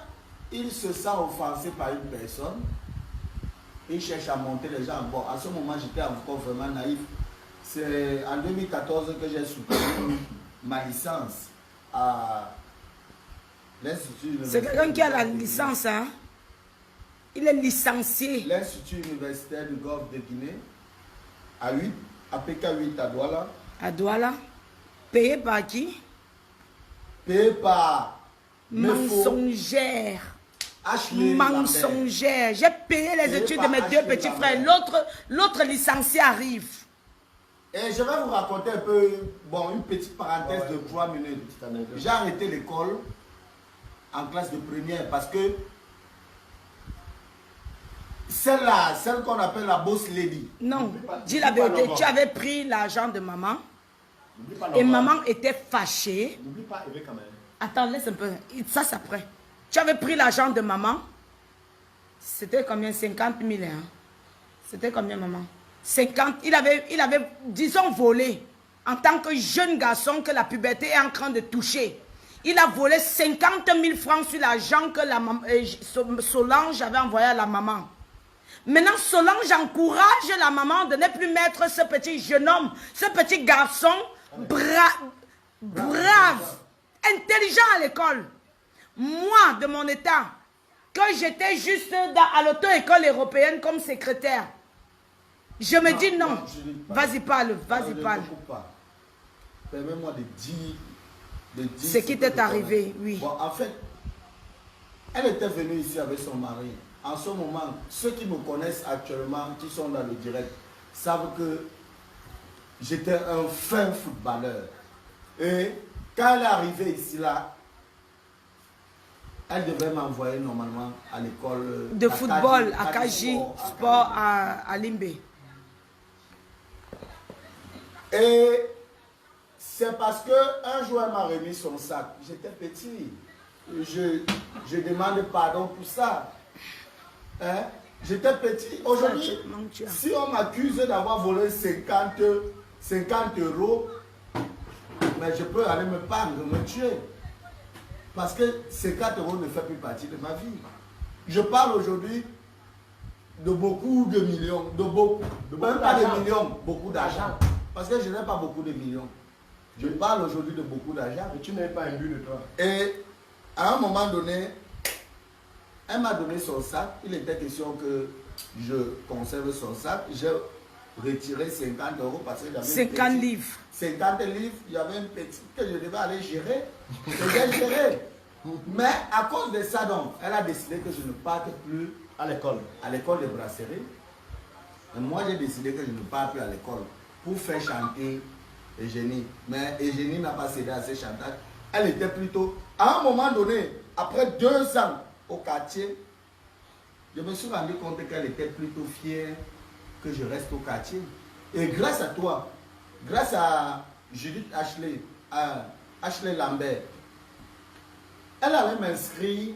il se sent offensé par une personne, il cherche à monter les gens. Bon, à ce moment, j'étais encore vraiment naïf. C'est en 2014 que j'ai soutenu ma licence à l'Institut universitaire. C'est quelqu'un qui a la licence, hein? Il est licencié. L'Institut universitaire du Golfe de Guinée, à 8, à PK8 à Douala. À Douala. Payé par qui? Payé par mensongère. Ashley mensongère. J'ai payé les études de mes deux petits frères. L'autre licencié arrive. Et je vais vous raconter un peu, bon, une petite parenthèse de 3 minutes. J'ai arrêté l'école en classe de première parce que celle-là, celle qu'on appelle la boss lady. Non, dis la vérité, tu avais pris l'argent de maman et maman était fâchée. N'oublie pas Eve quand même. Attends, laisse un peu, ça c'est après. Tu avais pris l'argent de maman, c'était combien? 50 000, hein? C'était combien, maman? 50, il avait, disons, volé, en tant que jeune garçon que la puberté est en train de toucher. Il a volé 50 000 francs sur l'argent que Solange avait envoyé à la maman. Maintenant, Solange encourage la maman de ne plus mettre ce petit jeune homme, ce petit garçon brave, intelligent à l'école. Moi, de mon état, quand j'étais juste à l'auto-école européenne comme secrétaire. Je me dis non. Vas-y, parle, vas-y, parle. Permets-moi de dire ce qui t'est arrivé, oui. Bon, en fait, elle était venue ici avec son mari. En ce moment, ceux qui me connaissent actuellement, qui sont dans le direct, savent que j'étais un fin footballeur. Et quand elle est arrivée ici, là, elle devait m'envoyer normalement à l'école de football à Kaji Sport à Limbe. Et c'est parce qu'un jour elle m'a remis son sac. J'étais petit. Je demande pardon pour ça. Hein? J'étais petit. Aujourd'hui, si on m'accuse d'avoir volé 50 euros, mais je peux aller me pendre, me tuer. Parce que 50 euros ne fait plus partie de ma vie. Je parle aujourd'hui de beaucoup de millions, même pas de millions, beaucoup d'argent. Parce que je n'ai pas beaucoup de millions. Je parle aujourd'hui de beaucoup d'argent. Mais tu n'es pas un but de toi. Et à un moment donné, elle m'a donné son sac. Il était question que je conserve son sac. J'ai retiré 50 euros parce que j'avais 50 livres. 50 livres, il y avait un petit que je devais aller gérer. J'ai géré. Mais à cause de ça, donc, elle a décidé que je ne parte plus À l'école. à l'école de brasserie. Et moi, j'ai décidé que je ne pars plus à l'école pour faire chanter Eugénie. Mais Eugénie n'a pas cédé à ses chantages. Elle était plutôt... À un moment donné, après 2 ans au quartier, je me suis rendu compte qu'elle était plutôt fière que je reste au quartier. Et grâce à toi, grâce à Judith Ashley, à Ashley Lambert, elle allait m'inscrire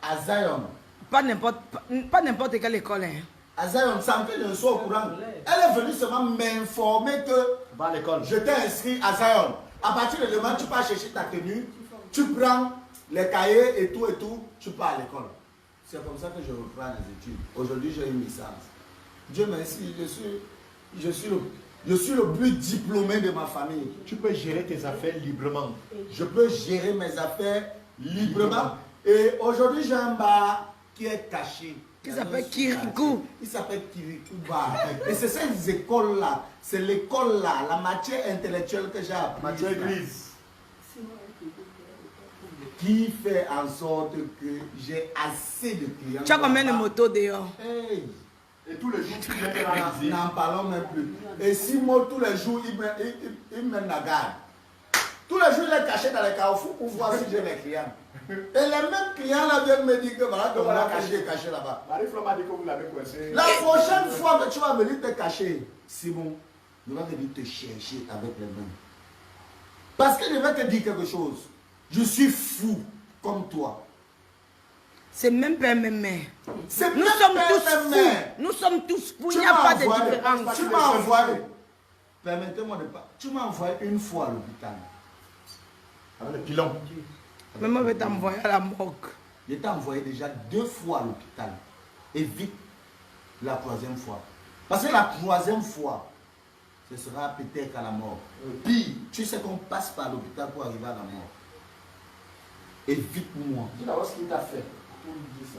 à Zion. Pas n'importe quelle école. Hein. À Zion, sans que je ne sois au courant. Elle est venue seulement m'informer que Va à l'école. je t'ai inscrit à Zion. À partir de demain, tu pars chercher ta tenue, tu prends les cahiers et tout, tu pars à l'école. C'est comme ça que je reprends les études. Aujourd'hui, j'ai une licence. Dieu merci, je suis le plus diplômé de ma famille. Tu peux gérer tes affaires librement. Je peux gérer mes affaires librement. Et aujourd'hui, j'ai un bar qui est caché. Qui s'appelle Kirikou. Il s'appelle Kirikou Bar. Et c'est ces écoles-là, c'est l'école-là, la matière intellectuelle que j'ai appris. Matière grise. Qui fait en sorte que j'ai assez de clients. Tu as combien de motos dehors? Hey. Et tous les jours, tu viens te la visite. N'en parlons même plus. Et si moi, tous les jours, il mène la garde. Tous les jours, il est caché dans les carrefours pour voir si j'ai les clients. Et les mêmes clients là viennent me dire que voilà, ton voilà, caché là-bas. Marie-Flo m'a dit que vous l'avez coincé. La prochaine fois que tu vas venir te cacher, Simon, je vais venir te chercher avec les mains. Parce que je vais te dire quelque chose. Je suis fou comme toi. C'est même pas même mère. Nous sommes tous fous. Nous sommes tous fous. Il n'y a pas de différence. Tu m'as envoyé. Permettez-moi de pas. Tu m'as envoyé une fois à l'hôpital. Avec le pilon. Mais moi, je vais t'envoyer à la morgue. Je t'ai envoyé déjà 2 fois à l'hôpital. Évite la 3e fois. Parce que la 3e fois, ce sera peut-être à la mort. Puis, tu sais qu'on passe par l'hôpital pour arriver à la mort. Évite-moi. Dis d'abord ce qu'il t'a fait.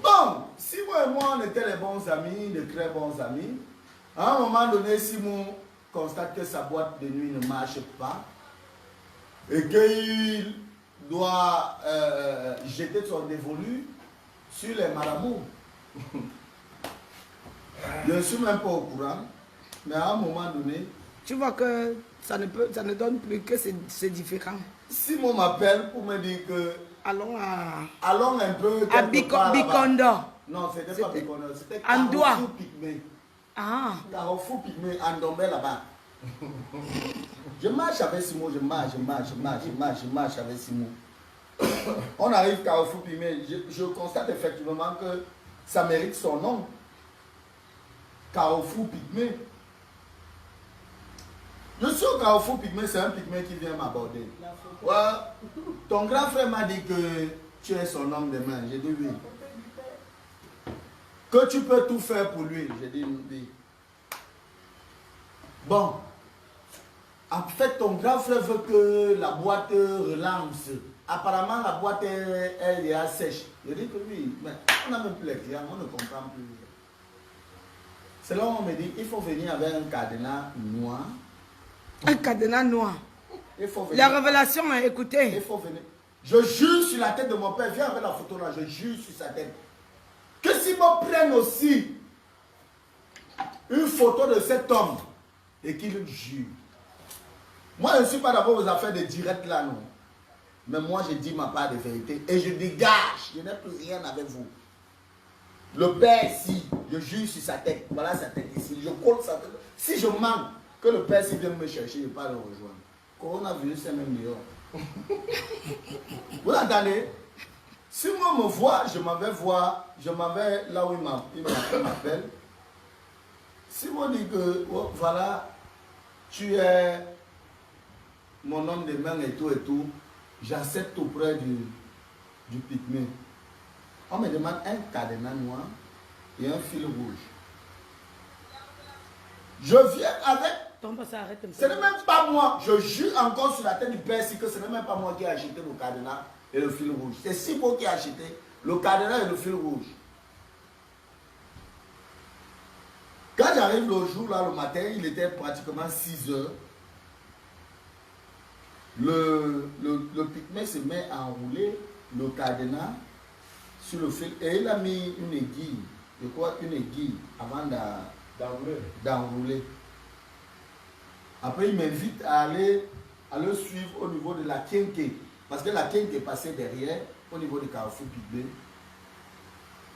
Bon, si moi et moi on était les bons amis, de très bons amis, à un moment donné, Simon constate que sa boîte de nuit ne marche pas et qu'il doit jeter son dévolu sur les marabouts. Je ne suis même pas au courant, mais à un moment donné... Tu vois que ça ne donne plus que c'est différent. Simon m'appelle pour me dire que... Allons un peu... à Bikondo. Non, c'était pas Bikondo, c'était Carrefour Pygmée. Ah. Carrefour Pygmée, en Dombé là-bas. Je marche avec Simon, je marche avec Simon. On arrive Carrefour Pygmée, je constate effectivement que ça mérite son nom. Carrefour Pygmée. Je suis au Carrefour Pygmée, c'est un Pygmée qui vient m'aborder. Ouais. Ton grand frère m'a dit que tu es son homme de main. J'ai dit oui. Que tu peux tout faire pour lui. J'ai dit oui. Bon. En fait, ton grand frère veut que la boîte relance apparemment la boîte elle est sèche. Je dis que oui, mais on n'a même plus les clients, on ne comprend plus. C'est là où on me dit, il faut venir avec un cadenas noir. Un cadenas noir. Il faut venir. La révélation, écoutez. Il faut venir. Je jure sur la tête de mon père, viens avec la photo là, je jure sur sa tête. Que s'ils me prennent aussi une photo de cet homme et qu'il jure. Moi, je ne suis pas d'abord aux affaires de direct là, non. Mais moi, je dis ma part de vérité et je dégage. Je n'ai plus rien avec vous. Le père ici, je jure sur sa tête. Voilà sa tête ici. Je colle sa tête. Si je manque, que le père s'il vient me chercher, je ne vais pas le rejoindre. Coronavirus, c'est même meilleur. Vous entendez? Si moi me voit, je m'en vais voir, je m'en vais là où il m'appelle. Si moi dit que, oh, voilà, tu es mon homme de main et tout, j'accepte auprès du pygmée. On me demande un cadenas noir et un fil rouge. Je viens avec. Ce n'est même pas moi. Je jure encore sur la tête du père que ce n'est même pas moi qui ai acheté le cadenas et le fil rouge. C'est Simon qui a acheté le cadenas et le fil rouge. Quand j'arrive le jour là, le matin, il était pratiquement 6 heures. Le pygmée se met à enrouler le cadenas sur le fil et il a mis une aiguille, je crois une aiguille avant d'enrouler. Après il m'invite à aller le suivre au niveau de la Kenke, parce que la Kenke est passée derrière au niveau du carrefour pygmée.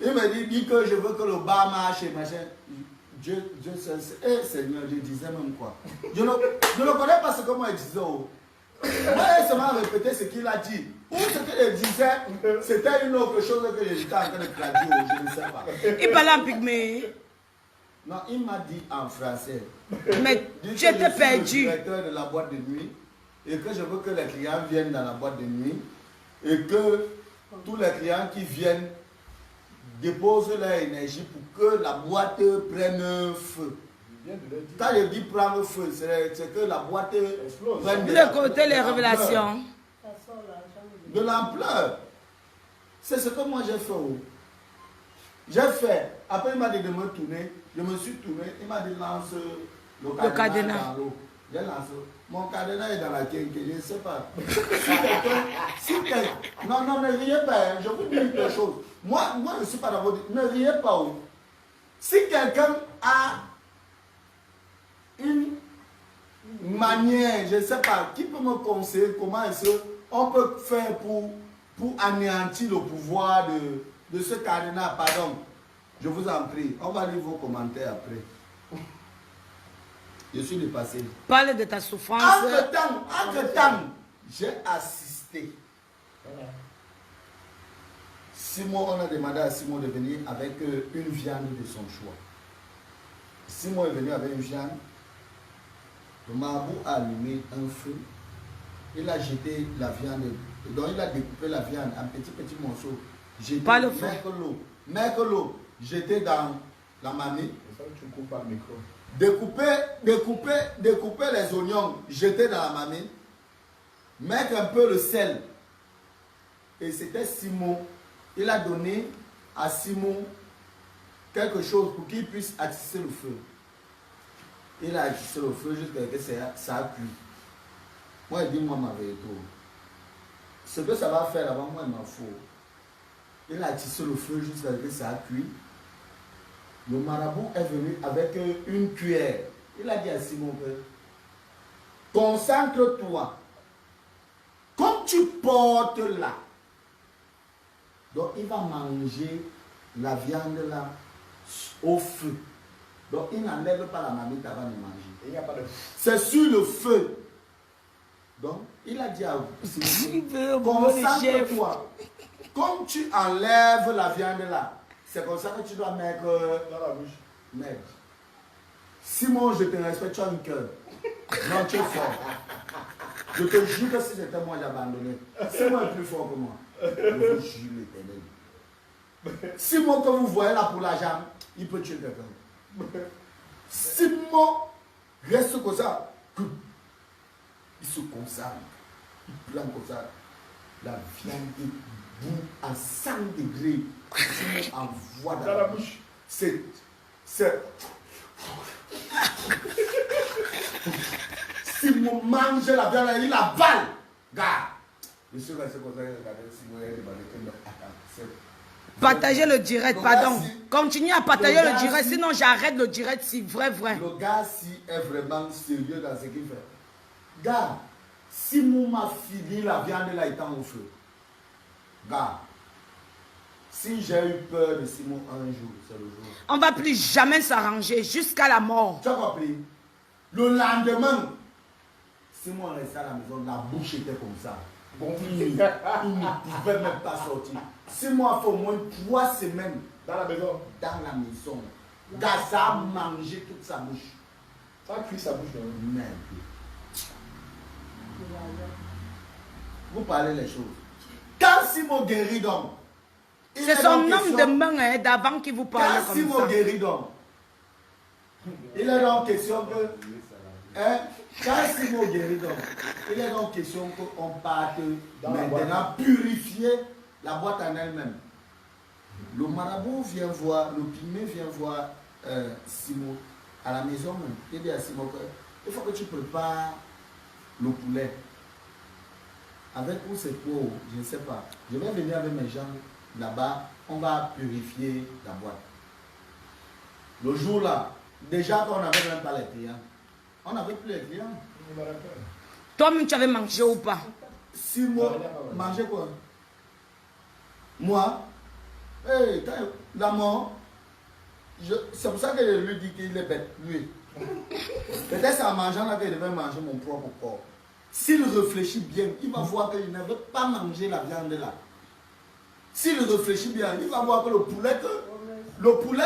Il m'a dit que je veux que le bar marche et machin. Dieu Seigneur, je disais même quoi. Je ne connais pas ce que moi je disais. Moi, il seulement répété ce qu'il a dit. Ou ce qu'il disait, c'était une autre chose que j'étais en train de traduire, je ne sais pas. Il parlait en pygmée. Non, il m'a dit en français. Mais j'étais perdu. Je suis le directeur de la boîte de nuit et que je veux que les clients viennent dans la boîte de nuit et que tous les clients qui viennent déposent leur énergie pour que la boîte prenne feu. Quand je dis prendre feu, c'est que la boîte prenne Le côté, les révélations. De l'ampleur. C'est ce que moi j'ai fait. J'ai fait. Après, il m'a dit de me tourner. Je me suis tourné. Il m'a dit lance le cadenas dans l'eau. J'ai lancé. Mon cadenas est dans la quinque. Je ne sais pas. Non, ne riez pas. Je vous dis quelque chose. Moi, je ne suis pas dans votre... Ne riez pas. Si quelqu'un a une manière, je ne sais pas, qui peut me conseiller comment est-ce qu'on peut faire pour anéantir le pouvoir de ce cadenas, pardon. Je vous en prie, on va lire vos commentaires après. Je suis dépassé. Parle de ta souffrance. Entre-temps, j'ai assisté. Simon, on a demandé à Simon de venir avec une viande de son choix. Simon est venu avec une viande. Le marabout a allumé un feu. Il a jeté la viande. Donc il a découpé la viande en petits morceaux. Pas le feu. Mettre l'eau. Jeter dans la marmite. Ça, tu coupes par le micro. Découper les oignons. Jeter dans la marmite. Mettre un peu le sel. Et c'était Simon. Il a donné à Simon quelque chose pour qu'il puisse attiser le feu. Il a attisé le feu jusqu'à ce que ça a cuit. Moi, il dit, moi, ma vérité. Ce que ça va faire avant moi, il m'en faut. Il a attisé le feu jusqu'à ce que ça a cuit. Le marabout est venu avec une cuillère. Il a dit à Simon que concentre-toi. Comme tu portes là, donc il va manger la viande là au feu. Donc il n'enlève pas la marmite avant de manger. Il n'y a pas de... C'est sur le feu. Donc il a dit à Simon, concentre-toi. Comme tu enlèves la viande là, c'est comme ça que tu dois mettre dans la bouche. Merde. Simon, je te respecte, tu as un cœur. Non, tu es fort. Je te jure que si c'était moi, j'abandonnais. Simon est plus fort que moi. Je vous jure l'éternel. Simon, que vous voyez là pour l'argent, il peut tuer quelqu'un. Simon reste comme ça. Il se concentre. Il prend comme ça. La viande bout à 100 degrés. Simon envoie Dans la bouche. C'est... Simon mange la viande, il avale. Gars. Je suis resté comme ça, regardez Simon, il est Partagez le direct, Le pardon. gars, si- Continuez à partager le le gars, direct, si- sinon j'arrête le direct si vrai. Le gars, si est vraiment sérieux dans ce qu'il fait. Gars, Simon m'a fini la viande là étant au feu. Gars, si j'ai eu peur de Simon un jour, c'est le jour. On va plus jamais s'arranger jusqu'à la mort. Tu as compris? Le lendemain, Simon restait à la maison, la bouche était comme ça. Bon, il ne pouvait même pas sortir. Simon a fait au moins 3 semaines Dans la maison. dans la maison. Gars, ça a mangé toute sa bouche. Ça a cuit sa bouche. Merde. Vous parlez les choses. Quand Simon guérit d'homme, C'est son homme de main d'avant qui vous parle quand comme Simon ça. guérit d'homme, il est donc question que... Hein, quand Simon guérit d'homme, il est donc question qu'on parte maintenant purifier la boîte en elle-même. Le marabout vient voir, le pygmée vient voir Simon à la maison même. Il dit à Simon il faut que tu prépares le poulet. Avec ou c'est quoi, je ne sais pas. Je vais venir avec mes gens là-bas, on va purifier la boîte. Le jour là, déjà qu'on n'avait même pas les clients. On n'avait plus les clients. Toi-même, tu avais mangé ou pas? Simon, manger quoi? Moi, hey, la mort, c'est pour ça que je lui dis qu'il est bête, lui. Peut-être c'est en mangeant là que je devais manger mon propre corps. S'il réfléchit bien, il va voir qu'il ne veut pas manger la viande là. S'il réfléchit bien, il va voir que le poulet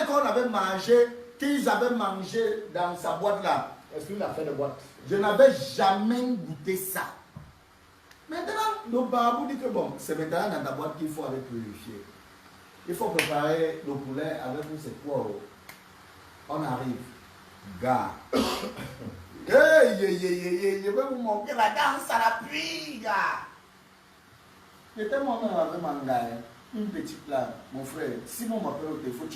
qu'on avait mangé, qu'ils avaient mangé dans sa boîte là. Est-ce qu'il a fait de boîte? Je n'avais jamais goûté ça. Maintenant, le barabou dit que bon, c'est maintenant dans ta boîte qu'il faut aller purifier. Il faut préparer le poulet avec tous ces poireaux. On arrive. Gars. Hey, je vais vous montrer la danse à la pluie, gars. J'étais moi-même avec mon gars, une petite là, mon frère. Simon m'appelle au téléphone.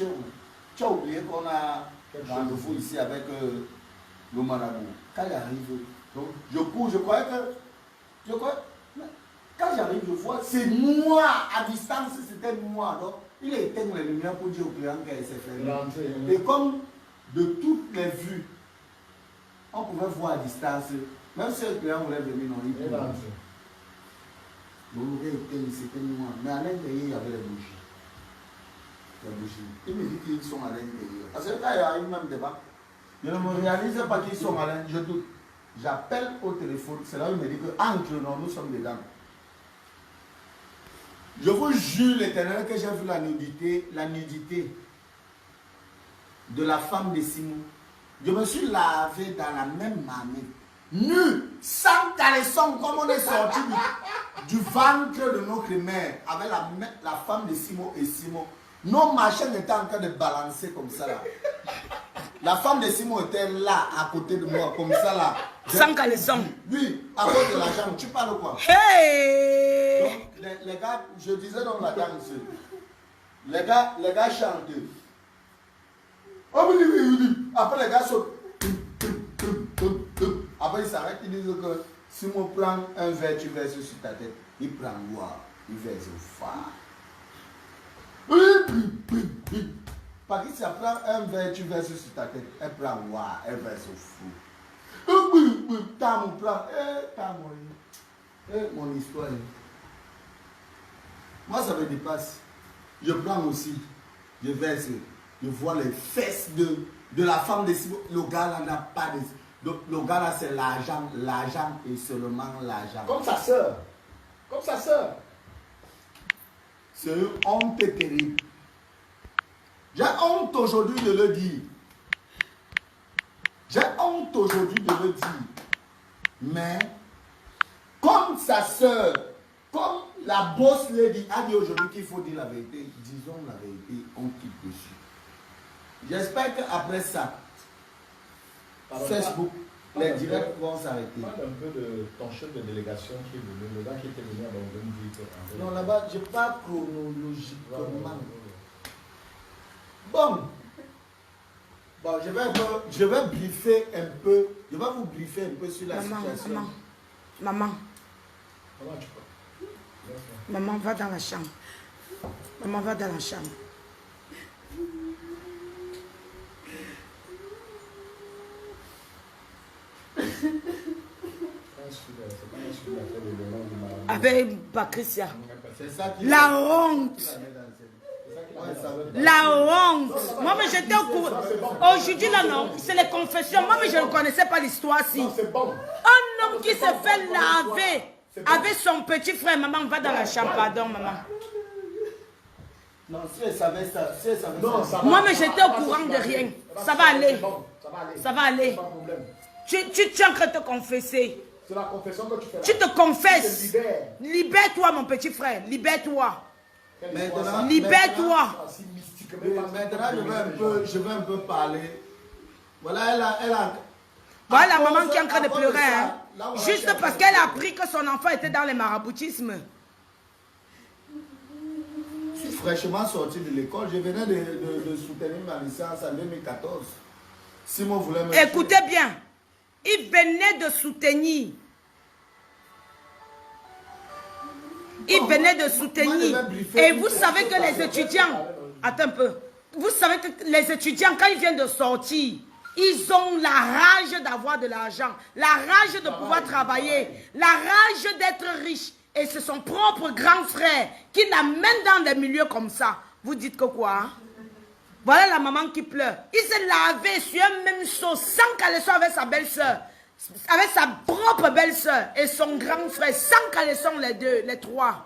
Tu as oublié qu'on a rendez-vous ici avec le marabout. Quand il arrive, donc, je cours, je croyais que. Quand j'arrive, je vois, c'est moi, à distance, c'était moi. Donc, il a éteint les lumières pour dire au client qu'elle s'est fait. Et comme de toutes les vues, on pouvait voir à distance, même si le client voulait venir, non, il pouvait. Donc, il était, c'était moi. Mais à l'intérieur, il y avait les bougies. Il me dit qu'ils sont à l'intérieur. Parce que quand il arrive même devant, je ne me réalise pas qu'ils sont à l'intérieur. Je doute. J'appelle au téléphone, c'est là où il me dit que entre nous sommes dedans. Je vous jure l'Éternel que j'ai vu la nudité de la femme de Simon. Je me suis lavé dans la même marmite, nu, sans caleçon, comme on est sorti du ventre de notre mère, avec la femme de Simon et Simon. Nos machins étaient en train de balancer comme ça là. La femme de Simon était là, à côté de moi, comme ça là. Sans caleçon. Oui, à cause de la jambe. Tu parles quoi? Hey! Donc, les gars, je disais dans la danse, les gars chantent. Oh, oui. Après, les gars sautent. Après, ils s'arrêtent, ils disent que Simon prend un verre, tu verses sur ta tête. Il prend boire, il verse au phare. Parce que ça prend un verre, tu verses sur ta tête. Elle prend boire, elle verse au fou. T'as mon plan. T'as mon histoire. Moi, ça me dépasse. Je prends aussi, je verse, je vois les fesses de la femme de Simon. Le gars là n'a pas de... Le gars là, c'est l'argent et seulement l'argent. Comme sa soeur. C'est une honte terrible. J'ai honte aujourd'hui de le dire. Mais, comme sa soeur, comme la boss lady a dit aujourd'hui qu'il faut dire la vérité, disons la vérité, on quitte dessus. J'espère qu'après ça, Facebook, les directs vont s'arrêter. Parle un peu de ton chef de délégation qui est venu, le gars qui était venu à Bongomme. Non, là-bas, je parle chronologiquement. Bon. Bon, je vais briefer un peu. Je vais vous briefer un peu sur la situation. Maman. Comment tu peux? Maman, va dans la chambre. Maman, va dans la chambre. Avec Patricia. La honte. La honte. Moi, mais j'étais au courant. Aujourd'hui, là, non, c'est les confessions. Moi, mais je ne connaissais pas l'histoire si. Un homme qui se fait laver avec son petit frère. Maman, va dans la chambre. Pardon, maman. Non, si elle savait ça, si elle savait non, ça. Moi, mais j'étais au courant de rien. Ça va aller. Ça va aller. Tu es en train de te confesser. C'est la confession que tu fais. Tu te confesses. Libère-toi, mon petit frère. Libère-toi. Libère-toi. Maintenant, je vais un peu parler. Voilà, elle a voilà la maman qui est en train de pleurer. Hein. Juste parce qu'elle a appris que son enfant était dans les maraboutismes. Je suis fraîchement sorti de l'école. Je venais de soutenir ma licence en 2014. Simon voulait me... Écoutez bien. Il venait de soutenir. Il venait de soutenir. Et vous savez que les étudiants... Attends un peu. Vous savez que les étudiants, quand ils viennent de sortir, ils ont la rage d'avoir de l'argent, la rage de pouvoir travailler, la rage d'être riche. Et c'est son propre grand frère qui l'amène dans des milieux comme ça. Vous dites que quoi? Hein? Voilà la maman qui pleure. Il s'est lavé sur un même seau sans caleçon avec sa belle-sœur. Avec sa propre belle-sœur et son grand frère. Sans caleçon les deux, les trois.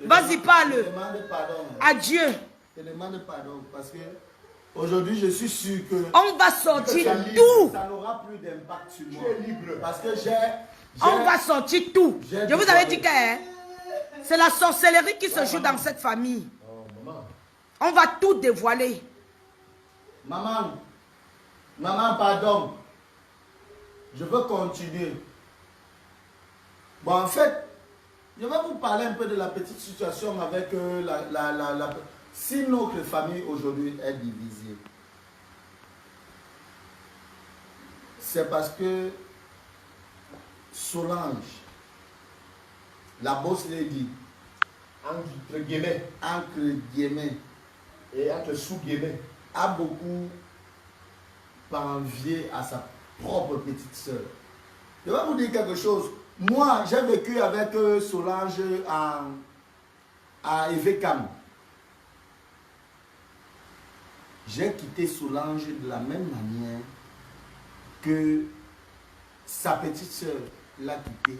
Vas-y, parle. Je demande pardon. Adieu. Je demande pardon parce que aujourd'hui je suis sûr que... On va sortir tout. Ça n'aura plus d'impact sur moi. Tu es libre. Parce que on va sortir tout. Je vous avais dit que c'est la sorcellerie qui se joue dans cette famille. On va tout dévoiler. Maman, pardon. Je veux continuer. Bon, en fait, je vais vous parler un peu de la petite situation avec si notre famille aujourd'hui est divisée. C'est parce que Solange, la boss lady, entre guillemets, et entre sous-guillemets, a beaucoup envié à sa propre petite soeur. Je vais vous dire quelque chose. Moi, j'ai vécu avec Solange à Evekam. J'ai quitté Solange de la même manière que sa petite soeur l'a quitté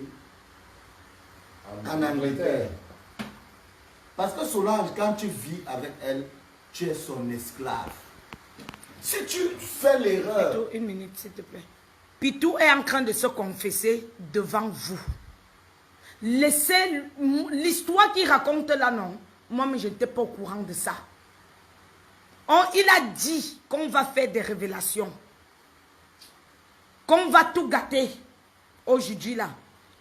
en Angleterre. Parce que Solange, quand tu vis avec elle, tu es son esclave. Si tu fais l'erreur... Une minute, s'il te plaît. Pitou est en train de se confesser devant vous. Laissez l'histoire qu'il raconte là, non. Moi, mais je n'étais pas au courant de ça. Il a dit qu'on va faire des révélations. Qu'on va tout gâter. Aujourd'hui, là.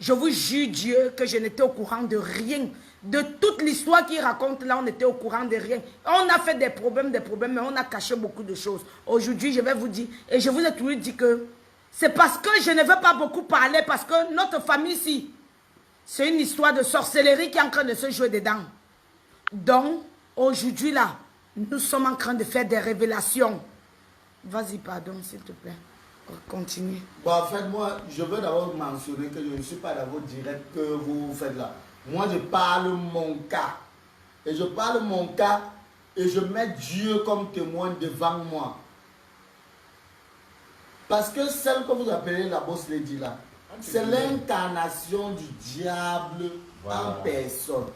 Je vous jure, Dieu, que je n'étais au courant de rien. De toute l'histoire qu'il raconte là, on était au courant de rien. On a fait des problèmes, mais on a caché beaucoup de choses. Aujourd'hui, je vais vous dire, et je vous ai toujours dit que c'est parce que je ne veux pas beaucoup parler, parce que notre famille ici, c'est une histoire de sorcellerie qui est en train de se jouer dedans. Donc, aujourd'hui là, nous sommes en train de faire des révélations. Vas-y, pardon, s'il te plaît. Continue. Bon, en fait, moi, je veux d'abord mentionner que je ne suis pas dans votre direct que vous faites là. Moi, je parle mon cas. Et je parle mon cas et je mets Dieu comme témoin devant moi. Parce que celle que vous appelez la boss lady là, c'est l'incarnation du diable en personne.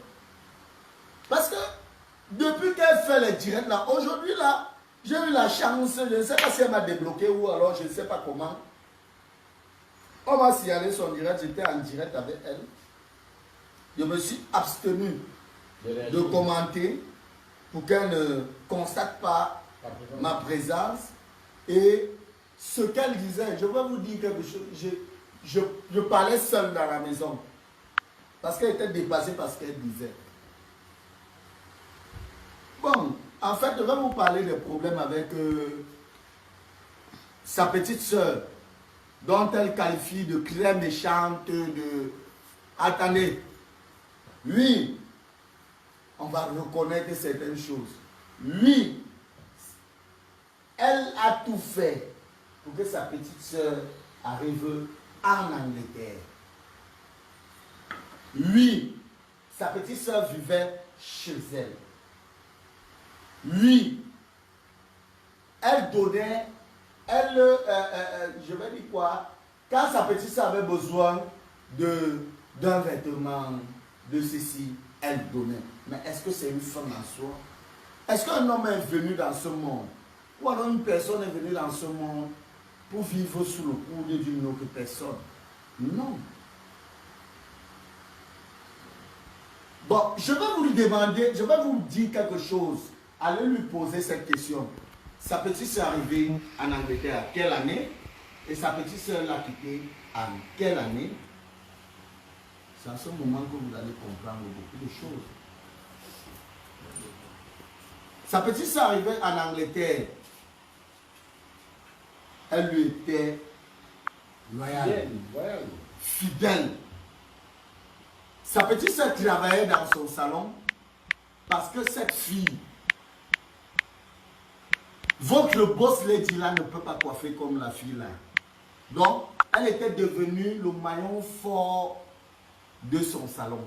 Parce que depuis qu'elle fait les directs là, aujourd'hui là, j'ai eu la chance, je ne sais pas si elle m'a débloqué ou alors je ne sais pas comment. On va signaler son direct, j'étais en direct avec elle. Je me suis abstenu de commenter pour qu'elle ne constate pas ma présence. Et ce qu'elle disait. Je vais vous dire quelque chose. Je parlais seul dans la maison. Parce qu'elle était dépassée par ce qu'elle disait. Bon, en fait, je vais vous parler des problèmes avec sa petite soeur, dont elle qualifie de très méchante, de... Attendez, lui, on va reconnaître certaines choses. Lui, elle a tout fait pour que sa petite soeur arrive en Angleterre. Lui, sa petite soeur vivait chez elle. Lui, elle donnait, je vais dire quoi, quand sa petite soeur avait besoin d'un vêtement, de ceci, elle donnait. Mais est-ce que c'est une femme en soi? Est-ce qu'un homme est venu dans ce monde, ou alors une personne est venue dans ce monde pour vivre sous le coude d'une autre personne? Non. Bon, je vais vous demander, je vais vous dire quelque chose. Allez lui poser cette question. Sa petite soeur est arrivée en Angleterre à quelle année? Et sa petite soeur l'a quittée en quelle année? C'est à ce moment que vous allez comprendre beaucoup de choses. Sa petite soeur est arrivée en Angleterre. Elle lui était loyale, fidèle. Sa petite soeur travaillait dans son salon parce que cette fille, votre boss lady là ne peut pas coiffer comme la fille là. Donc, elle était devenue le maillon fort de son salon.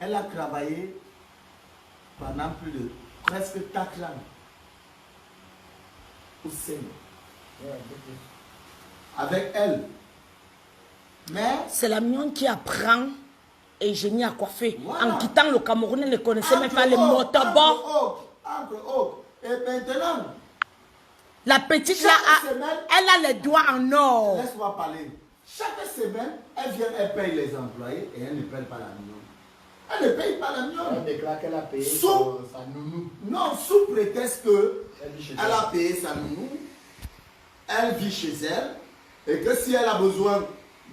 Elle a travaillé pendant plus de presque 4 ans au sein. Avec elle. Mais c'est la mienne qui apprend et génie à coiffer. Voilà. En quittant le Cameroun, elle ne connaissait même pas les motorbons. Et maintenant, La petite là, elle a les doigts en or. laisse-moi parler. Chaque semaine, elle vient, elle paye les employés et elle ne paye pas la mignonne. Elle ne paye pas la mignonne. Elle déclare qu'elle a payé Sous- sa nounou. Non, sous prétexte que Elle vit chez elle a payé sa nounou, elle vit chez elle, et que si elle a besoin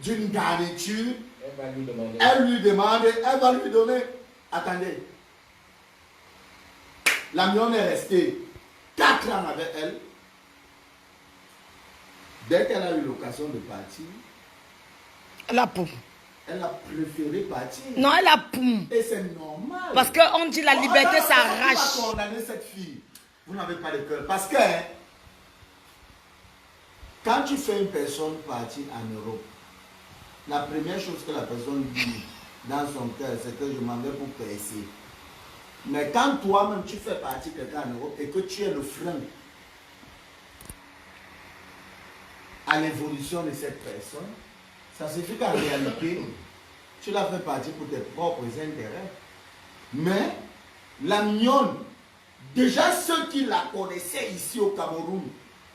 d'une garniture, Elle va lui demander. elle lui demande, elle va lui donner. Attendez. La mignonne est restée 4 ans avec elle. Dès qu'elle a eu l'occasion de partir, Elle a poum. elle a préféré partir. Non, elle a poum. Et c'est normal. Parce qu'on dit la liberté Qui s'arrache. va condamner cette fille? Vous n'avez pas de cœur. Parce que quand tu fais une personne partir en Europe, la première chose que la personne dit dans son cœur, c'est que je m'en vais pour percer. Mais quand toi-même tu fais partir quelqu'un en Europe et que tu es le frein à l'évolution de cette personne, ça signifie qu'en réalité, tu l'as fait partir pour tes propres intérêts. Mais la mignonne, déjà ceux qui la connaissaient ici au Cameroun,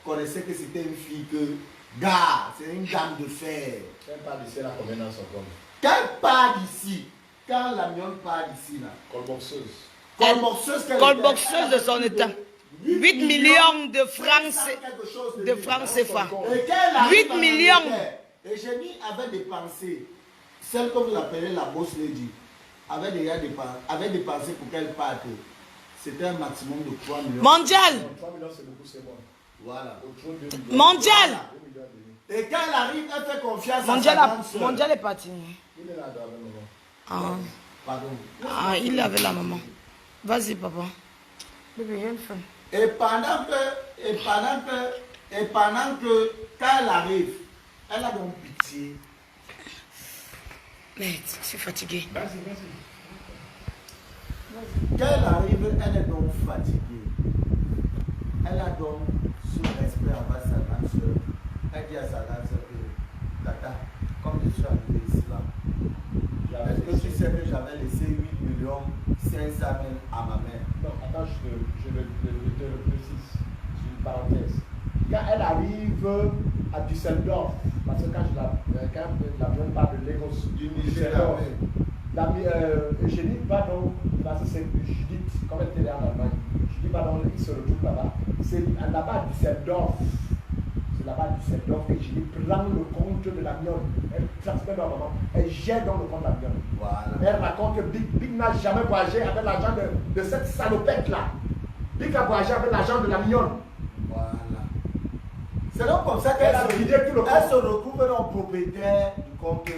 connaissaient que c'était une fille que, gars, c'est une dame de fer. Elle part d'ici, elle a combien dans son compte? Quand elle part d'ici, quand la mignonne part d'ici, là, Colboxeuse. Colboxeuse de son état. 8 millions de francs CFA. 8 millions. Et Génie avait dépensé, celle que vous appelez la boss lady, avait déjà dépensé pour qu'elle parte. C'était un maximum de 3 millions. Mondial. 3 millions, c'est beaucoup, c'est bon. Voilà. Autour de 2 millions. Mondial. 2 millions et demi. Et quand elle arrive, elle fait confiance à sa grande sœur. Mondial est parti. Il est là dans le moment. Pardon. Ah, il avait la maman. Vas-y, papa. Bébé, j'ai une faim. Et pendant que, quand elle arrive, elle a donc pitié. Merde, je suis fatiguée. Vas-y, vas-y. Quand elle arrive, elle est donc fatiguée. Elle a donc ce respect envers sa grande soeur. Elle dit à sa grande soeur que, Tata, comme je suis arrivé ici là, est-ce que tu sais que j'avais laissé 8 millions 500 000 à ma mère? Non, attends, je te le précise. C'est une parenthèse. Quand elle arrive à Düsseldorf, parce que quand la mienne parle de Lagos, Du Nigeria, Eugénie va donc, parce que c'est Judith, comme elle était là en Allemagne, Judith il se retrouve là-bas. C'est là-bas à Düsseldorf. C'est là-bas à Düsseldorf que Julie prend le compte de la mignonne. Elle transmet dans le moment. Elle gère dans le compte de la mignonne. Voilà. Elle raconte que Big n'a jamais voyagé avec l'argent de cette salopette-là. Big a voyagé avec l'argent de la mignonne. Voilà. C'est donc comme ça Elle a vidé tout le compte. elle se retrouve dans le propriétaire du compte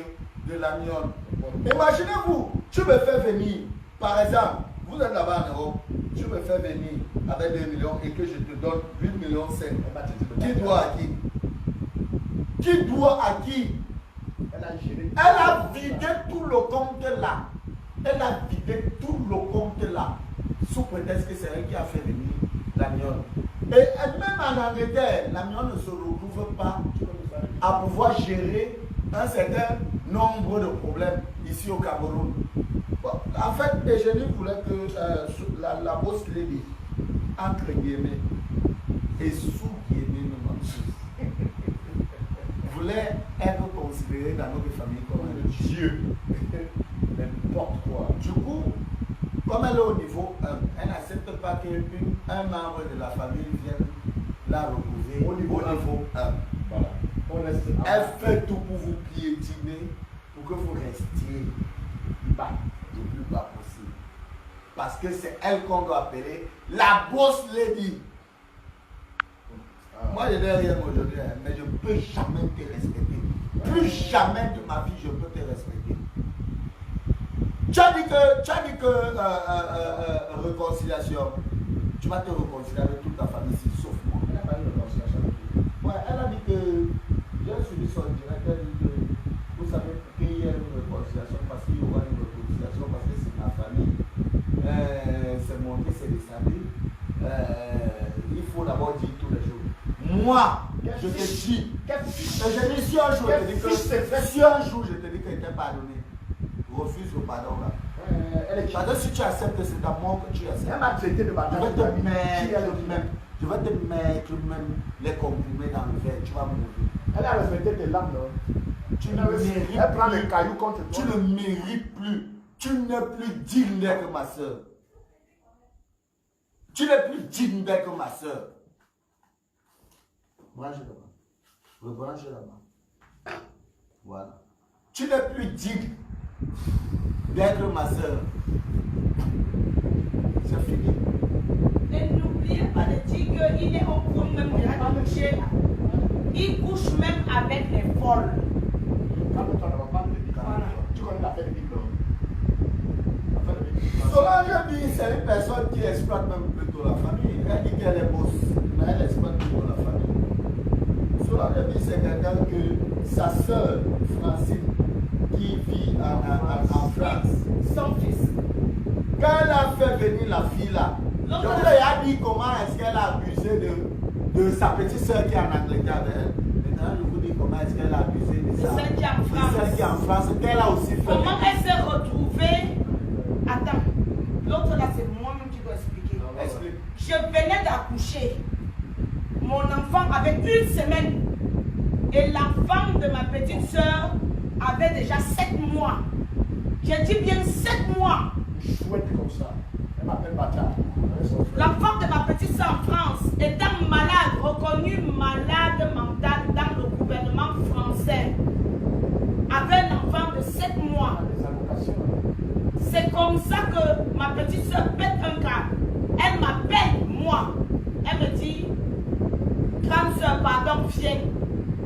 de la mignonne. Imaginez-vous, tu me fais venir, par exemple, vous êtes là-bas en Europe, tu me fais venir avec 2 millions et que je te donne 8 millions 5. Qui doit à qui? Qui doit à qui? Elle a géré. Elle a vidé tout le compte là. Elle a vidé tout le compte là. Sous prétexte que c'est elle qui a fait venir la mignonne. Et même en Angleterre, la mignonne ne se retrouve pas à pouvoir gérer un certain nombre de problèmes ici au Cameroun. Bon, en fait, Eugénie voulait que la boss lady, entre guillemets, et sous guillemets, voulait être considérée dans notre famille comme un dieu. N'importe quoi. Du coup, comme elle est au niveau 1, elle n'accepte pas qu'un membre de la famille vienne la reposer Au niveau 1. Voilà. On laisse. Elle fait tout pour vous piétiner, pour que vous restiez bas, le plus bas possible. Parce que c'est elle qu'on doit appeler la boss lady. Moi, je n'ai rien aujourd'hui, mais je ne peux jamais te respecter. Plus jamais de ma vie, je peux te respecter. Tu as dit que réconciliation. Tu vas te réconcilier avec toute ta famille ici, sauf moi. Elle n'a pas eu de réconciliation. Ouais, elle a dit que j'ai suivi son direct. Elle a dit que vous savez qu'il y a une réconciliation parce qu'il y aura une réconciliation parce que c'est ma famille. C'est mon fils, c'est des amis. Il faut d'abord dire tous les jours. Moi, je te dis. Je dis si un jour je te dis que si un jour je te dis qu'elle t'est pardonné, refuse le pardon là. Parce que si tu acceptes, c'est ta mort que tu acceptes. Elle m'a traité de bâtard. Je vais te mettre même les comprimés dans le verre, tu vas mourir. Elle a respecté tes lames, non? Tu ne mérites Elle prend plus. les cailloux contre toi. Tu ne mérites plus. Tu n'es plus digne que ma soeur. Tu n'es plus digne que ma soeur. Branchez là-bas. Rebranchez là-bas. Voilà. Tu n'es plus digne d'être ma soeur. C'est fini. Et n'oubliez pas de dire qu'il est au point même de la coucher. Il couche même avec les folles. Calme-toi, ne va pas me dire. Tu connais l'affaire de Big Dog. Solange dit c'est une personne qui exploite même plutôt la famille. Elle dit qu'elle est boss, mais elle exploite plutôt la famille. Solange dit c'est quelqu'un que sa soeur Francine, qui vit en France, Son fils. quand elle a fait venir la fille là, je vous ai dit comment est-ce qu'elle a abusé de sa petite soeur qui est en Angleterre avec elle. Maintenant, je vous dis comment est-ce qu'elle a abusé de C'est celle qui est en France. celle qui est en France, qu'elle a aussi fait. Comment elle s'est retrouvée? Attends, l'autre là c'est moi-même qui dois expliquer. Explique. Je venais d'accoucher. Mon enfant avait 1 semaine. Et l'enfant de ma petite soeur avait déjà 7 mois. J'ai dit bien 7 mois. Chouette comme ça. Elle m'appelle bâtard. L'enfant de ma petite soeur en France étant malade, reconnu malade mental dans le gouvernement français, avait un enfant de 7 mois. C'est comme ça que ma petite soeur pète un câble. Elle m'appelle, moi. Elle me dit, grande soeur, pardon, viens.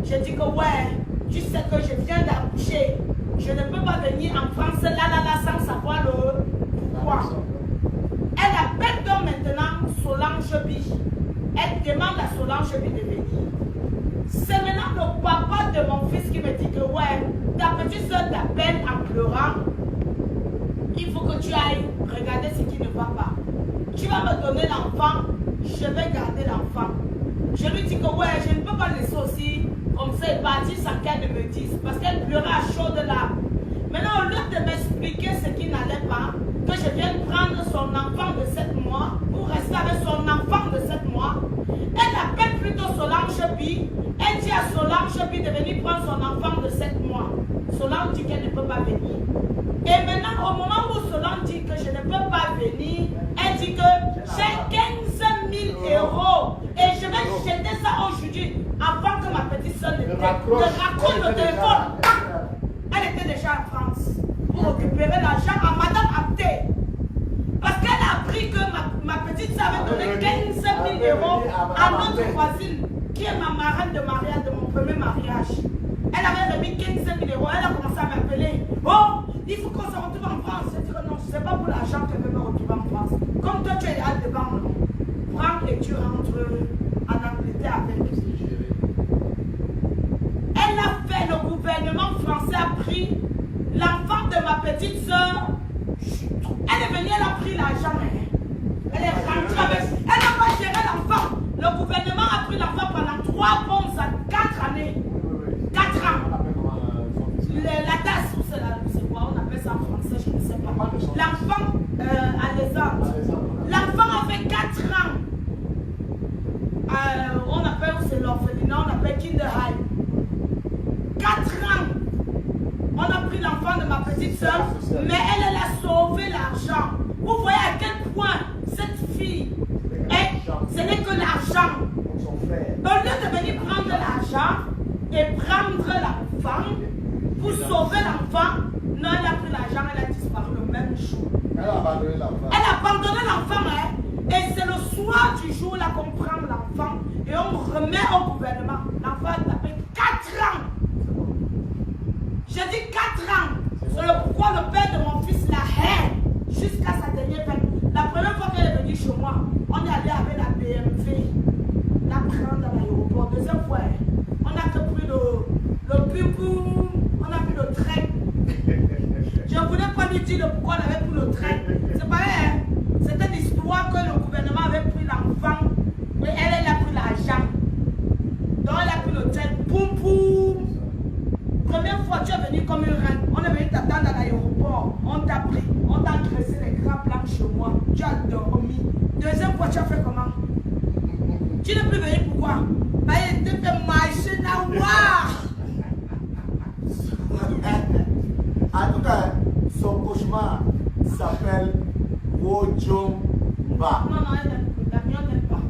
Je dis que ouais, tu sais que je viens d'accoucher. Je ne peux pas venir en France là sans savoir le pourquoi. Elle appelle donc maintenant Solange Bi. Elle demande à Solange Bi de venir. C'est maintenant le papa de mon fils qui me dit que ouais, ta petite soeur t'appelle en pleurant. Il faut que tu ailles regarder ce qui ne va pas. Tu vas me donner l'enfant, je vais garder l'enfant. Je lui dis que ouais, je ne peux pas laisser aussi comme ça et partir sans qu'elle ne me dise. Parce qu'elle pleurait à chaudes larmes. Maintenant, au lieu de m'expliquer ce qui n'allait pas, que je vienne prendre son enfant de 7 mois pour rester avec son enfant de 7 mois, elle appelle plutôt Solange Bi. Elle dit à Solange Bi de venir prendre son enfant de 7 mois. Solange dit qu'elle ne peut pas venir. Et maintenant, au moment où Solange dit que je ne peux pas venir, elle dit que j'ai 15 j'étais ça aujourd'hui, avant que ma petite soeur ne raccroche le téléphone. Elle était déjà en France pour récupérer l'argent à Madame Abdé. Parce qu'elle a appris que ma petite soeur avait donné 15 000 euros à notre voisine, qui est ma marraine de mariage, de mon premier mariage. Elle avait remis 15 000 euros. Elle a commencé à m'appeler. Oh, il faut qu'on se retrouve en France. Je dis que non, ce n'est pas pour l'argent qu'elle veut me retrouver en France. Comme toi, tu es là devant, non. Prends et tu rentres en Angleterre avec. Elle a fait, le gouvernement français a pris l'enfant de ma petite soeur. Elle est venue, elle a pris l'argent. Elle est rentrée avec. Elle n'a pas géré l'enfant. Le gouvernement a pris l'enfant pendant 3 bons à 4 années. 4 ans. La tasse, c'est quoi? On appelle ça en français, je ne sais pas. L'enfant Alexandre. L'enfant avait 4 ans. On appelle, c'est l'orphelinat, on appelle Kinderheim. 4 ans. On a pris l'enfant de ma petite soeur, mais elle a sauvé l'argent. Vous voyez à quel point cette fille, ce n'est que l'argent. Au lieu de venir prendre l'argent et prendre l'enfant, pour sauver l'enfant, non, elle a pris l'argent, elle a disparu le même jour. Elle a abandonné l'enfant. Elle a abandonné l'enfant, hein? Et c'est le soir du jour là qu'on prend l'enfant et on remet au gouvernement. L'enfant a tapé 4 ans. J'ai dit 4 ans. C'est le pourquoi le père de mon fils la haine jusqu'à sa dernière peine. La première fois qu'elle est venue chez moi, on est allé avec la BMW, la prendre à l'aéroport. Deuxième fois, on a que pris le pupou, on a pris le train. Je ne voulais pas lui dire pourquoi on avait pris le train. C'est pas vrai, hein? C'était l'histoire que le gouvernement avait pris l'enfant, mais elle a pris l'argent. Donc elle a pris le train, poum poum. Première fois, tu es venu comme une reine. On est venu t'attendre à l'aéroport. On t'a pris, on t'a dressé les grands plans chez moi. Tu as dormi. Deuxième fois, tu as fait comment? Tu n'es plus venu pourquoi? Bah, il était fait marcher dans le En tout cas, son cauchemar s'appelle Wojomba. Non, elle n'aime plus. La mienne n'aime pas.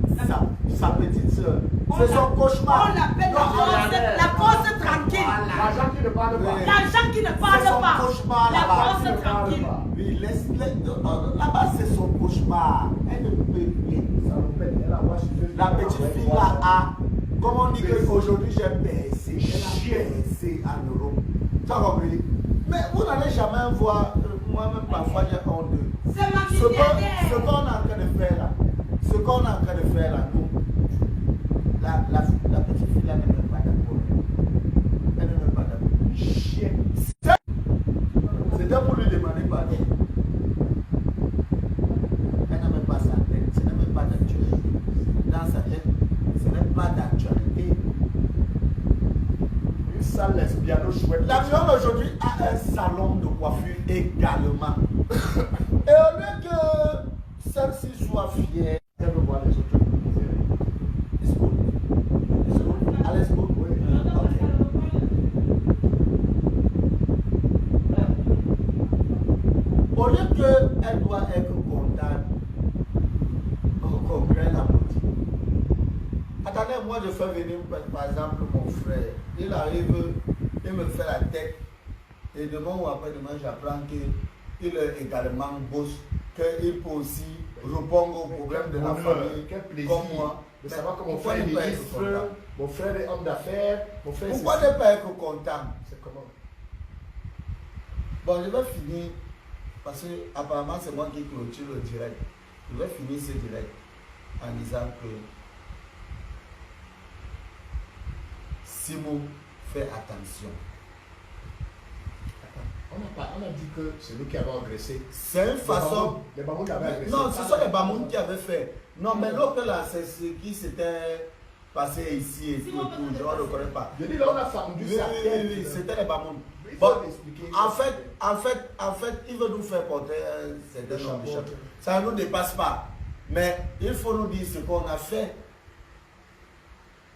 Sa petite soeur. C'est son cauchemar. On l'appelle la cause tranquille. L'argent qui ne parle pas. L'argent qui ne parle son pas. cauchemar La là-bas. cause tranquille. Oui, là-bas c'est son cauchemar. Elle ne peut plus. La petite fille là a, comme on dit qu'aujourd'hui j'ai baissé, elle a baissé en Europe. Tu as compris? Mais vous n'allez jamais voir, moi-même parfois j'ai honte d'eux. C'est ma Ce qu'on est en train de faire là, nous, la petite fille là ne met pas d'accord. Elle ne met pas d'accord. C'était pour lui demander pardon. Elle n'a même pas sa tête, ce n'est même pas d'actualité. Dans sa tête, ce n'est pas d'actualité. Une salle lesbiano chouette. L'avion aujourd'hui a un salon de coiffure également. Et au lieu que celle-ci soit fière, Elle veut voir les autres. it's good. It's good. Allez, it's good. Oui. Ok. Au lieu qu'elle doit être contente, au congrès la politique. Attendez, moi je fais venir par exemple mon frère. Il arrive, il me fait la tête. Et demain ou après-demain, j'apprends qu'il est également boss, qu'il peut aussi répondre aux problèmes de la famille. Quel plaisir comme moi. de savoir que mon Pourquoi frère est ne pas être ministre, content? mon frère est homme d'affaires, mon frère Pourquoi c'est... ne pas être content? C'est comment? Bon, je vais finir, parce que apparemment c'est moi qui clôture le direct. Je vais finir ce direct en disant que Simo fait attention. On a dit que c'est lui qui avait agressé. C'est une façon... Les Bamoun qui avaient agressé. Non, ce sont les Bamoun qui avaient fait. Non, mais l'autre là, c'est ce qui s'était passé ici et tout, je ne le connais pas. Je dis là, on a fendu Oui, sa tête. oui, c'était les Bamoun. Il Bon, faut l'expliquer. en fait, il veut nous faire porter un certain nombre de choses. Ça ne nous dépasse pas. Mais il faut nous dire ce qu'on a fait.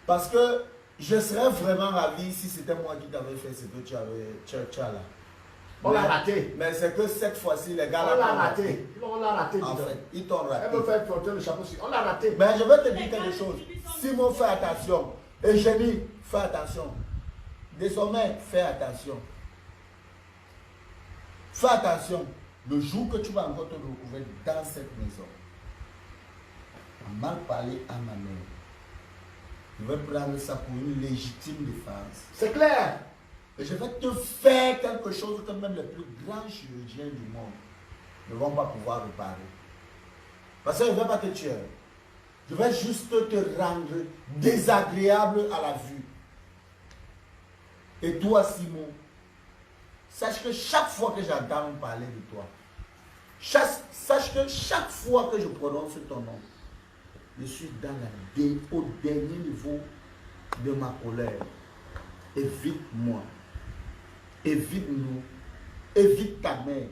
Parce que je serais vraiment ravi si c'était moi qui t'avais fait ce que tu as là. On l'a raté. Mais c'est que cette fois-ci, les gars On l'a raté. On l'a raté. En fait, ils t'ont raté. Elle me fait porter le chapeau sur. On l'a raté. Mais je vais te dire quelque chose. Simon, fais attention. Eugénie, fais attention. Désormais, fais attention. Fais attention. Le jour que tu vas encore te retrouver dans cette maison, mal parler à ma mère, je vais prendre ça pour une légitime défense. C'est clair. Et je vais te faire quelque chose que même les plus grands chirurgiens du monde ne vont pas pouvoir réparer. Parce que je ne vais pas te tuer. Je vais juste te rendre désagréable à la vue. Et toi, Simon, sache que chaque fois que j'entends parler de toi, sache que chaque fois que je prononce ton nom, je suis au dernier niveau de ma colère. Évite-moi. Évite-nous. Évite ta mère.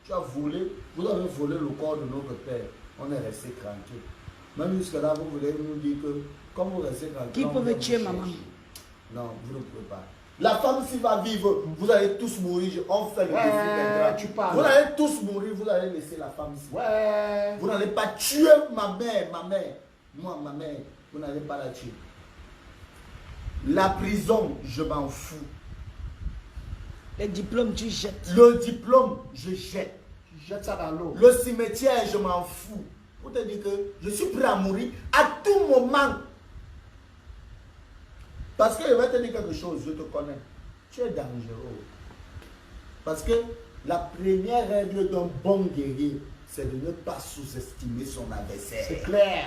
Tu as volé, vous avez volé le corps de notre père. On est resté tranquille. Même jusque là, vous voulez nous dire que, comme vous restez tranquille... Qui peut me tuer, maman? Non, vous ne pouvez pas. La femme, s'il va vivre, vous allez tous mourir. On fait le défi. Tu parles. Vous allez tous mourir, vous allez laisser la femme ici. Ouais. Vous n'allez pas tuer ma mère. Moi, ma mère, vous n'allez pas la tuer. La prison, je m'en fous. Les diplômes, tu jettes. Le diplôme, je jette. Jette ça dans l'eau. Le cimetière, je m'en fous. Pour te dire que je suis prêt à mourir à tout moment. Parce que je vais te dire quelque chose, je te connais. Tu es dangereux. Parce que la première règle d'un bon guerrier, c'est de ne pas sous-estimer son adversaire. C'est clair.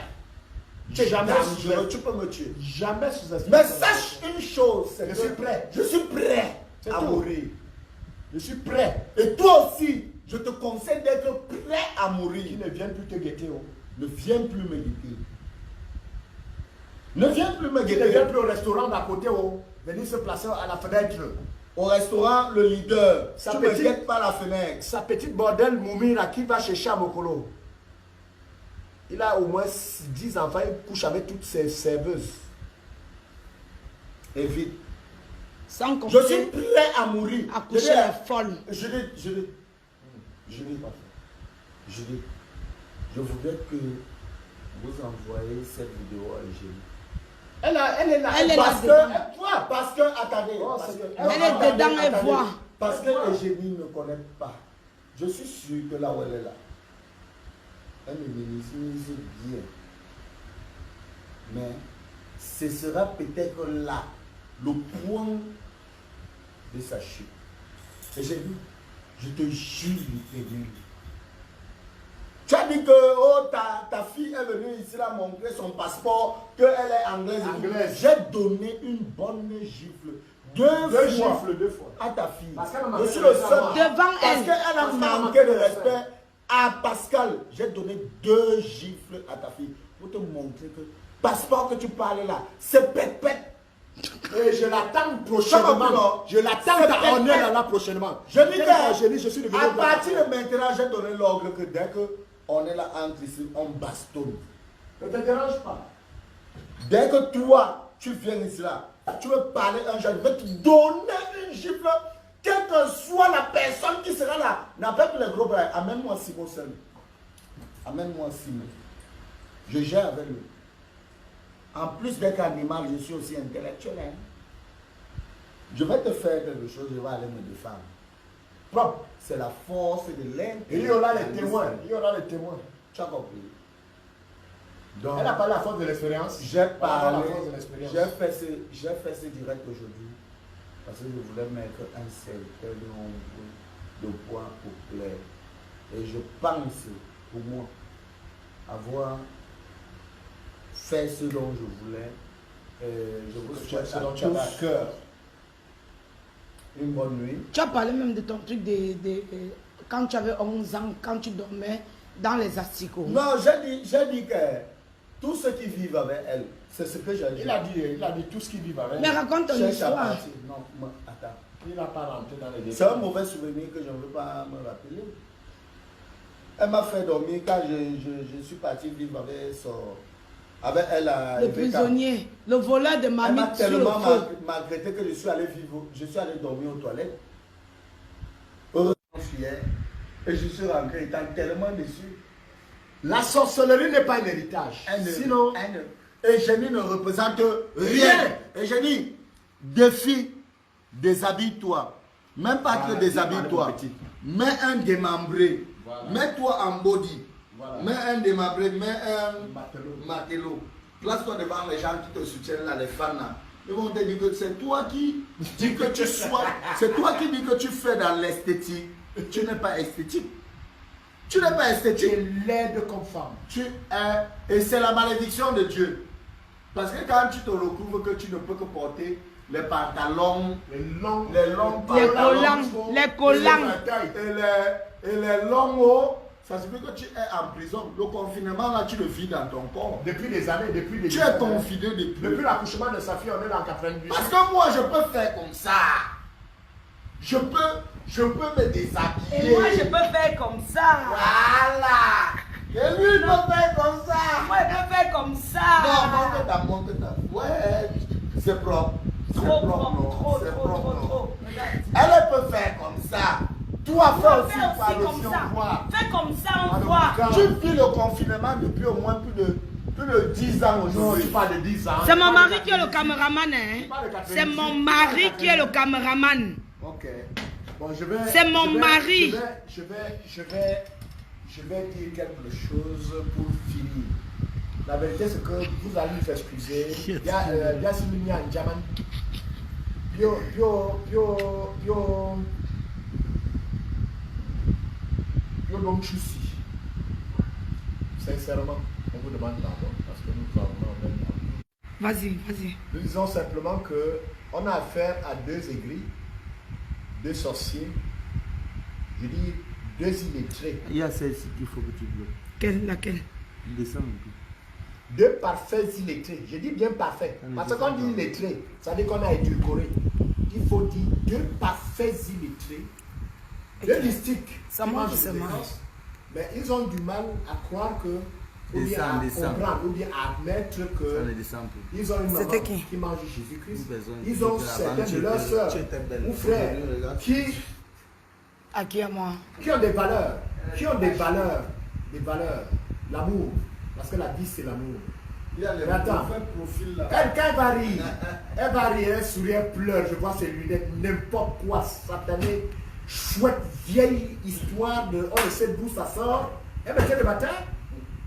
Tu es Jamais dangereux, tu peux me tuer. Jamais sous-estimer. Mais sache une chose, c'est Je que suis prêt. Je suis prêt C'est à tout. mourir. Je suis prêt. Et toi aussi, je te conseille d'être prêt à mourir. Qui ne viennent plus te guetter. Oh. Ne viens plus me guetter. Ne viens plus me Qui ne guetter. viennent plus au restaurant d'à côté. Oh. Venir se placer à la fenêtre. Au restaurant, le leader, Sa tu ne me petite- guettes pas la fenêtre. Sa petite bordel Moumira qui va chercher à Mokolo. Il a au moins 10 enfants, il couche avec toutes ses serveuses. Et vite. Sans Je suis compter prêt à mourir. accoucher Je dis- les folles. Je voudrais que vous envoyez cette vidéo à Eugénie. Elle est là. Elle est là. Parce que, attendez. Oh, parce c'est- que- elle est attendez, dedans, elle attendez. voit. Parce que Eugénie ne connaît pas. Je suis sûr que là où elle est là, elle me minimise bien. Mais ce sera peut-être là le point de sa chute. Eugénie, je te jure, l'éternel. Tu as dit que oh, ta fille est venue ici là montrer son passeport, qu'elle est anglaise. Anglaise. J'ai donné une bonne gifle. Deux gifles, 2 fois. à ta fille. Parce qu'elle m'a Je fait suis le le seul. savoir. Devant Parce elle. qu'elle a Parce qu'elle m'a manqué fait de le respect à Pascal. J'ai donné 2 gifles à ta fille pour te montrer que passeport que tu parles là, c'est pépette. Et je l'attends prochainement. Je l'attends à on est là prochainement. Je dis Je suis devenu à partir de maintenant, j'ai donné l'ordre que dès qu'on est là entre ici, on bastonne. Ne te dérange pas. Dès que toi, tu viens ici là, tu veux parler un jour, je vais te donner une gifle, quelle que soit la personne qui sera là. N'appelle plus les gros bras. Amène-moi Simon seul. Amène-moi Simon. Je gère avec lui. En plus d'être animal, je suis aussi intellectuel. Hein. Je vais te faire quelque chose, je vais aller me défendre. Propre, c'est la force de l'intelligence. Il y aura les témoins. Il y aura les témoins. Tu as compris. Donc, Elle n'a pas la force de l'expérience. j'ai parlé, la force de l'expérience. j'ai fait ce direct aujourd'hui parce que je voulais mettre un certain nombre de points au clair. Et je pense, pour moi, avoir fait ce dont je voulais. Je vous souhaite Ce à dont tu avais à tous cœur. une bonne nuit. Tu as parlé même de ton truc quand tu avais 11 ans, quand tu dormais dans les asticots. Non, j'ai dit que tous ceux qui vivent avec elle, c'est ce que j'ai dit. Il a dit tout ce qu'il vit avec. Mais raconte ton Cherche à histoire. partir. Non, attends. Il n'a pas rentré dans les C'est un détails. mauvais souvenir que je ne veux pas me rappeler. Elle m'a fait dormir quand je suis parti vivre avec elle à Le Eveka. prisonnier, le voleur de Elle m'a mamie sur le tellement feu. maltraité que je suis allé dormir aux toilettes. hier. Et je suis rentré étant tellement déçu. La sorcellerie n'est pas un héritage. Sinon, Eugénie ne représente rien. Eugénie, défi, déshabille-toi. Même pas que déshabille-toi. Mets un démembré. Voilà. Mets-toi en body. Voilà. Mets un démembré, mets un matelot. Place-toi devant les gens qui te soutiennent là, les fans là. Ils vont te dire que c'est toi qui dis que tu sois. C'est toi qui dis que tu fais dans l'esthétique. Tu n'es pas esthétique. Tu n'es pas esthétique. tu es laide comme femme. Tu es. Et c'est la malédiction de Dieu. Parce que quand tu te recouvres que tu ne peux que porter les pantalons, Les longs pantalons, les collants. et les longs hauts, ça signifie que tu es en prison. Le confinement là, tu le vis dans ton corps. depuis des années, depuis des Tu es années. confiné Depuis l'accouchement de sa fille, on est en 98. Parce que moi, je peux faire comme ça. Je peux me déshabiller. Et moi, je peux faire comme ça. Voilà. Et lui, il peut faire comme ça. Moi, je peux faire comme ça. Non, monte ta. Ouais, c'est propre. C'est Trop, propre, non. trop, C'est trop, propre, trop, non. trop. Regarde. Elle peut faire comme ça. Toi, fais aussi Fais par aussi le comme si ça. on voit. Fais comme ça, on Alors, voit. quand- Tu vis le confinement depuis au moins plus de 10 ans Non, aujourd'hui. tu parles de 10 ans. C'est mon mari qui est le caméraman. Hein. C'est mon mari qui est le caméraman. Ok. Bon, je vais. C'est mon je vais- mari. Je vais dire quelque chose pour finir. La vérité, c'est que vous allez nous excuser. Il y a Simini en Jaman. Donc, je suis. Sincèrement, on vous demande pardon parce que nous avons même. Vas-y, vas-y. Nous disons simplement que on a affaire à deux aigris, deux sorciers, je dis deux illettrés, Il y a celle-ci qu'il faut que tu bloques. Laquelle? Descends un peu. deux parfaits illettrés. Je dis bien parfaits. Parce que quand on dit illettré, ça veut dire qu'on a édulcoré. Il faut dire deux parfaits illettrés, deux mystiques. Ça qui monte, mangent ça des monte. séquences, mais ils ont du mal à croire que, ou bien à Descends. comprendre, ou bien à admettre Ça que ne descend plus. ils ont une maman C'était qui? qui mange Jésus-Christ. Une personne Ils ont qui était certaines avant, de leurs tu sœurs étais belle. ou frères Aujourd'hui, regarde. À qui à moi? qui ont des valeurs, l'amour, parce que la vie c'est l'amour. Il y a les Mais attends. profils là. Elle, quand elle va rire, elle sourit, elle pleure, je vois ses lunettes, n'importe quoi, satané, chouette, vieille histoire de, on ne sait d'où ça sort. Elle me tient le matin,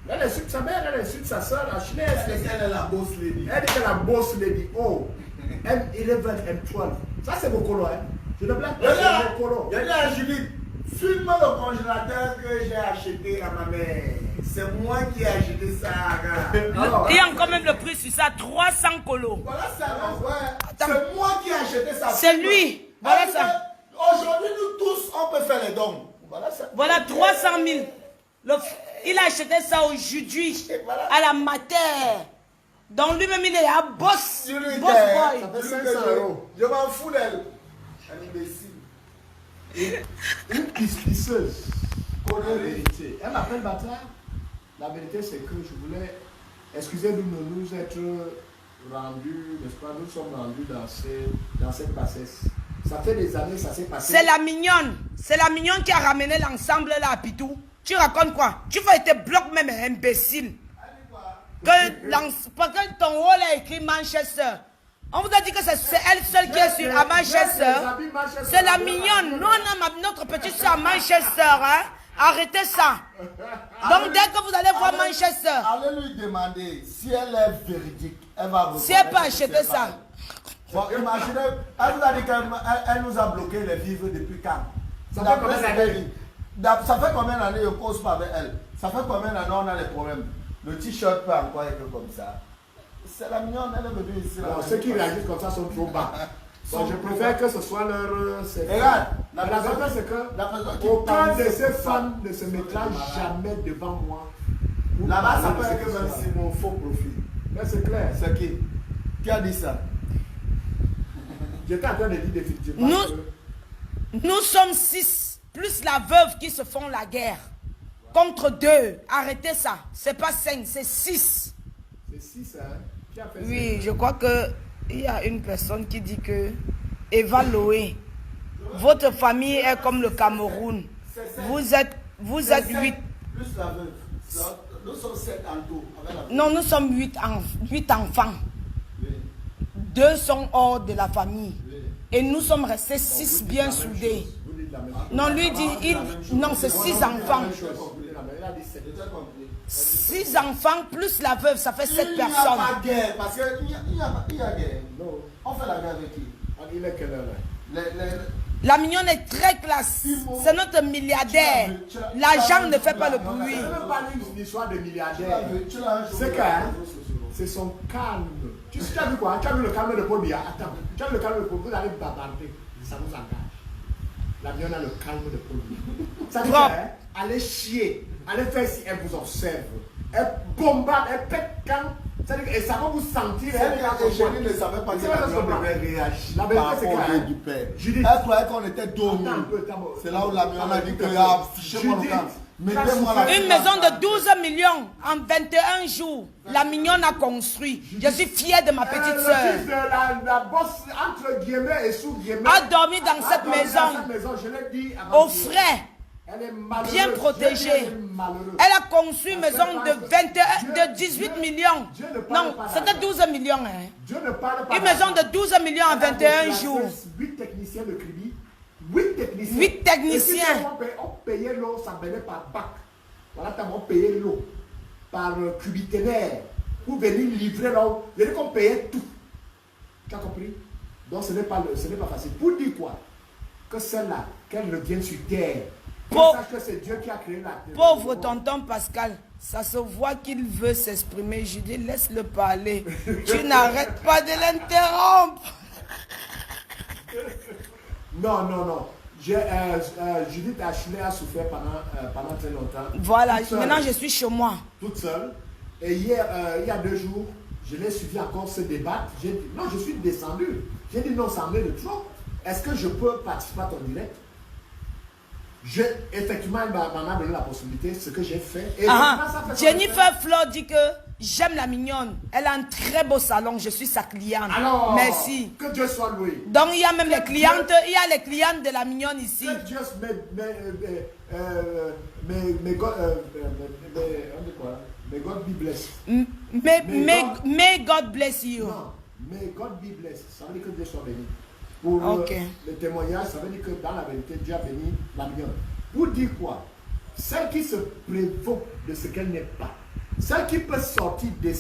elle insulte sa mère, elle insulte sa soeur, la chine, Elle est la boss lady. elle dit qu'elle est la boss lady. Oh, M11, M12. Ça c'est mon colo, hein. Je ne blague pas, c'est mon colo. Il y a dit à Judith, filme le congélateur que j'ai acheté à ma mère. C'est moi qui ai acheté ça. Regarde. Alors, Il y a encore même le prix sur ça, 300 colos. Voilà ça, ouais. C'est moi qui ai acheté ça. C'est lui. Voilà Elle ça. dit, aujourd'hui, nous tous, on peut faire les dons. Voilà ça. Voilà 300 000. Il a acheté ça aujourd'hui, à la mater. Donc lui-même, il est à boss. Sur lui, Boss ça boy. fait 500 euros. Je m'en fous d'elle. Un imbécile. une pisseuse. La vérité. Elle m'appelle bâtard. La vérité, c'est que je voulais, excusez-nous de nous être rendus, n'est-ce pas, nous sommes rendus dans cette bassesse. Ça fait des années, ça s'est passé. C'est la mignonne. C'est la mignonne qui a ramené l'ensemble là à Pitou. Tu racontes quoi? Tu vas être bloc même imbécile. Parce que ton rôle est écrit Manchester. On vous a dit que c'est elle seule qui est sur, à Manchester. C'est la mignonne. Nous, on a notre petite soeur à Manchester. Hein? Arrêtez ça. Donc, dès que vous allez voir Manchester, Allez lui demander si elle est véridique. Elle va vous si elle peut acheter ça. Bon, imaginez, elle nous a dit qu'elle nous a bloqué les vivres depuis quand? Ça fait combien d'années? Ça fait combien d'années je ne cause pas avec elle? Ça fait combien d'années on a les problèmes? Le t-shirt peut encore être comme ça. C'est la mignonne, elle est venue ici. Bon, ceux qui réagissent comme ça sont trop bas. Bon, je préfère que ce soit leur... Regarde, la vérité, c'est que la personne qui aucun parle, de ces c'est femmes ne se mettra jamais devant moi. pour Là-bas, ça parler peut de être cette même histoire. si mon faux profil. Mais c'est clair. C'est qui? Qui a dit ça? J'étais en train de dire définitivement Nous sommes 6, plus la veuve qui se font la guerre. Contre 2. Arrêtez ça. C'est pas 5, c'est 6. c'est 6, hein. Qui a fait Oui, je crois que il y a une personne qui dit que Eva Loé, votre famille est comme le Cameroun. Vous êtes 8. Plus la veuve. Nous sommes 7 en tout. Avec la... Non, nous sommes 8 enfants. Oui. 2 sont hors de la famille. Oui. Et nous sommes restés 6 bien soudés. Vous dites la même chose. Non, lui dit, non, c'est 6 enfants. Vous dites la même chose. Il a dit sept. J'ai déjà compris. 6 enfants plus la veuve, ça fait 7 Il n'y a personnes. pas guerre, parce qu'il y a guerre. Non. On fait la guerre avec qui? Il est quelle heure là? La mignonne est très classe. C'est notre milliardaire. L'argent ne fait pas le bruit. C'est même pas une histoire de milliardaire. Tu l'as un jour. C'est que c'est son calme. Tu as vu quoi? Tu as vu le calme de Paul Biya? Attends, tu as vu le calme de Paul Biya? Vous allez bavarder. Ça vous engage. La mignonne a le calme de Paul Biya. Ça veut dire, allez chier. Allez faire si elle vous observe. Elle bombarde, elle pète quand. Et ça va vous sentir. Je ne savais pas que la mignonne devait réagir par rapport au du père. Elle croyait qu'on était dormis. C'est là où la mignonne a dit que fichez-moi le camp. Mettez-moi la Une maison de 12 millions en 21 jours. La mignonne a construit. Je suis fière de ma petite Le soeur. fils de la bosse, entre guillemets et sous guillemets, A dormi dans cette maison. Je l'ai dit avant. Au frais. Elle est malheureuse. Bien protégée. Elle est malheureuse. Elle a conçu une maison de 18 millions. Non, c'était 12 millions. Hein. Dieu ne parle pas. Une maison de 12 millions en 21 jours. 8 techniciens de crédit. 8 techniciens. 8 techniciens. Et puis, on payait l'eau, ça venait par bac. Voilà, on payait l'eau par cubiténaire pour venir livrer l'eau. Il y a qu'on payait tout. Tu as compris? Donc ce n'est pas facile. Pour dire quoi? Que celle-là, qu'elle revienne sur terre. Sache que c'est Dieu qui a créé la terre. Pauvre tonton Pascal, ça se voit qu'il veut s'exprimer. Je dis, laisse-le parler. Tu n'arrêtes pas de l'interrompre. Non. Judith Ashley a souffert pendant très longtemps. Voilà, maintenant je suis chez moi. Toute seule. Et hier, il y a 2 jours, je l'ai suivi encore se débattre. J'ai dit, non, je suis descendu. J'ai dit, non, ça en est de trop. Est-ce que je peux participer à ton direct? Effectivement, elle m'a donné la possibilité, ce que j'ai fait. Et Jennifer Fleur dit que j'aime la mignonne. Elle a un très beau salon. Je suis sa cliente. Alors, merci. Que Dieu soit loué. Donc il y a même les clientes. Il y a les clientes de la mignonne ici. Que Dieu may God be blessed. May God bless you. Non, may God be blessed. Ça veut dire que Dieu soit béni. Pour le témoignage, ça veut dire que dans la vérité, Dieu a béni la mignonne. Pour dire quoi? Celle qui se prévaut de ce qu'elle n'est pas. Celle qui peut sortir des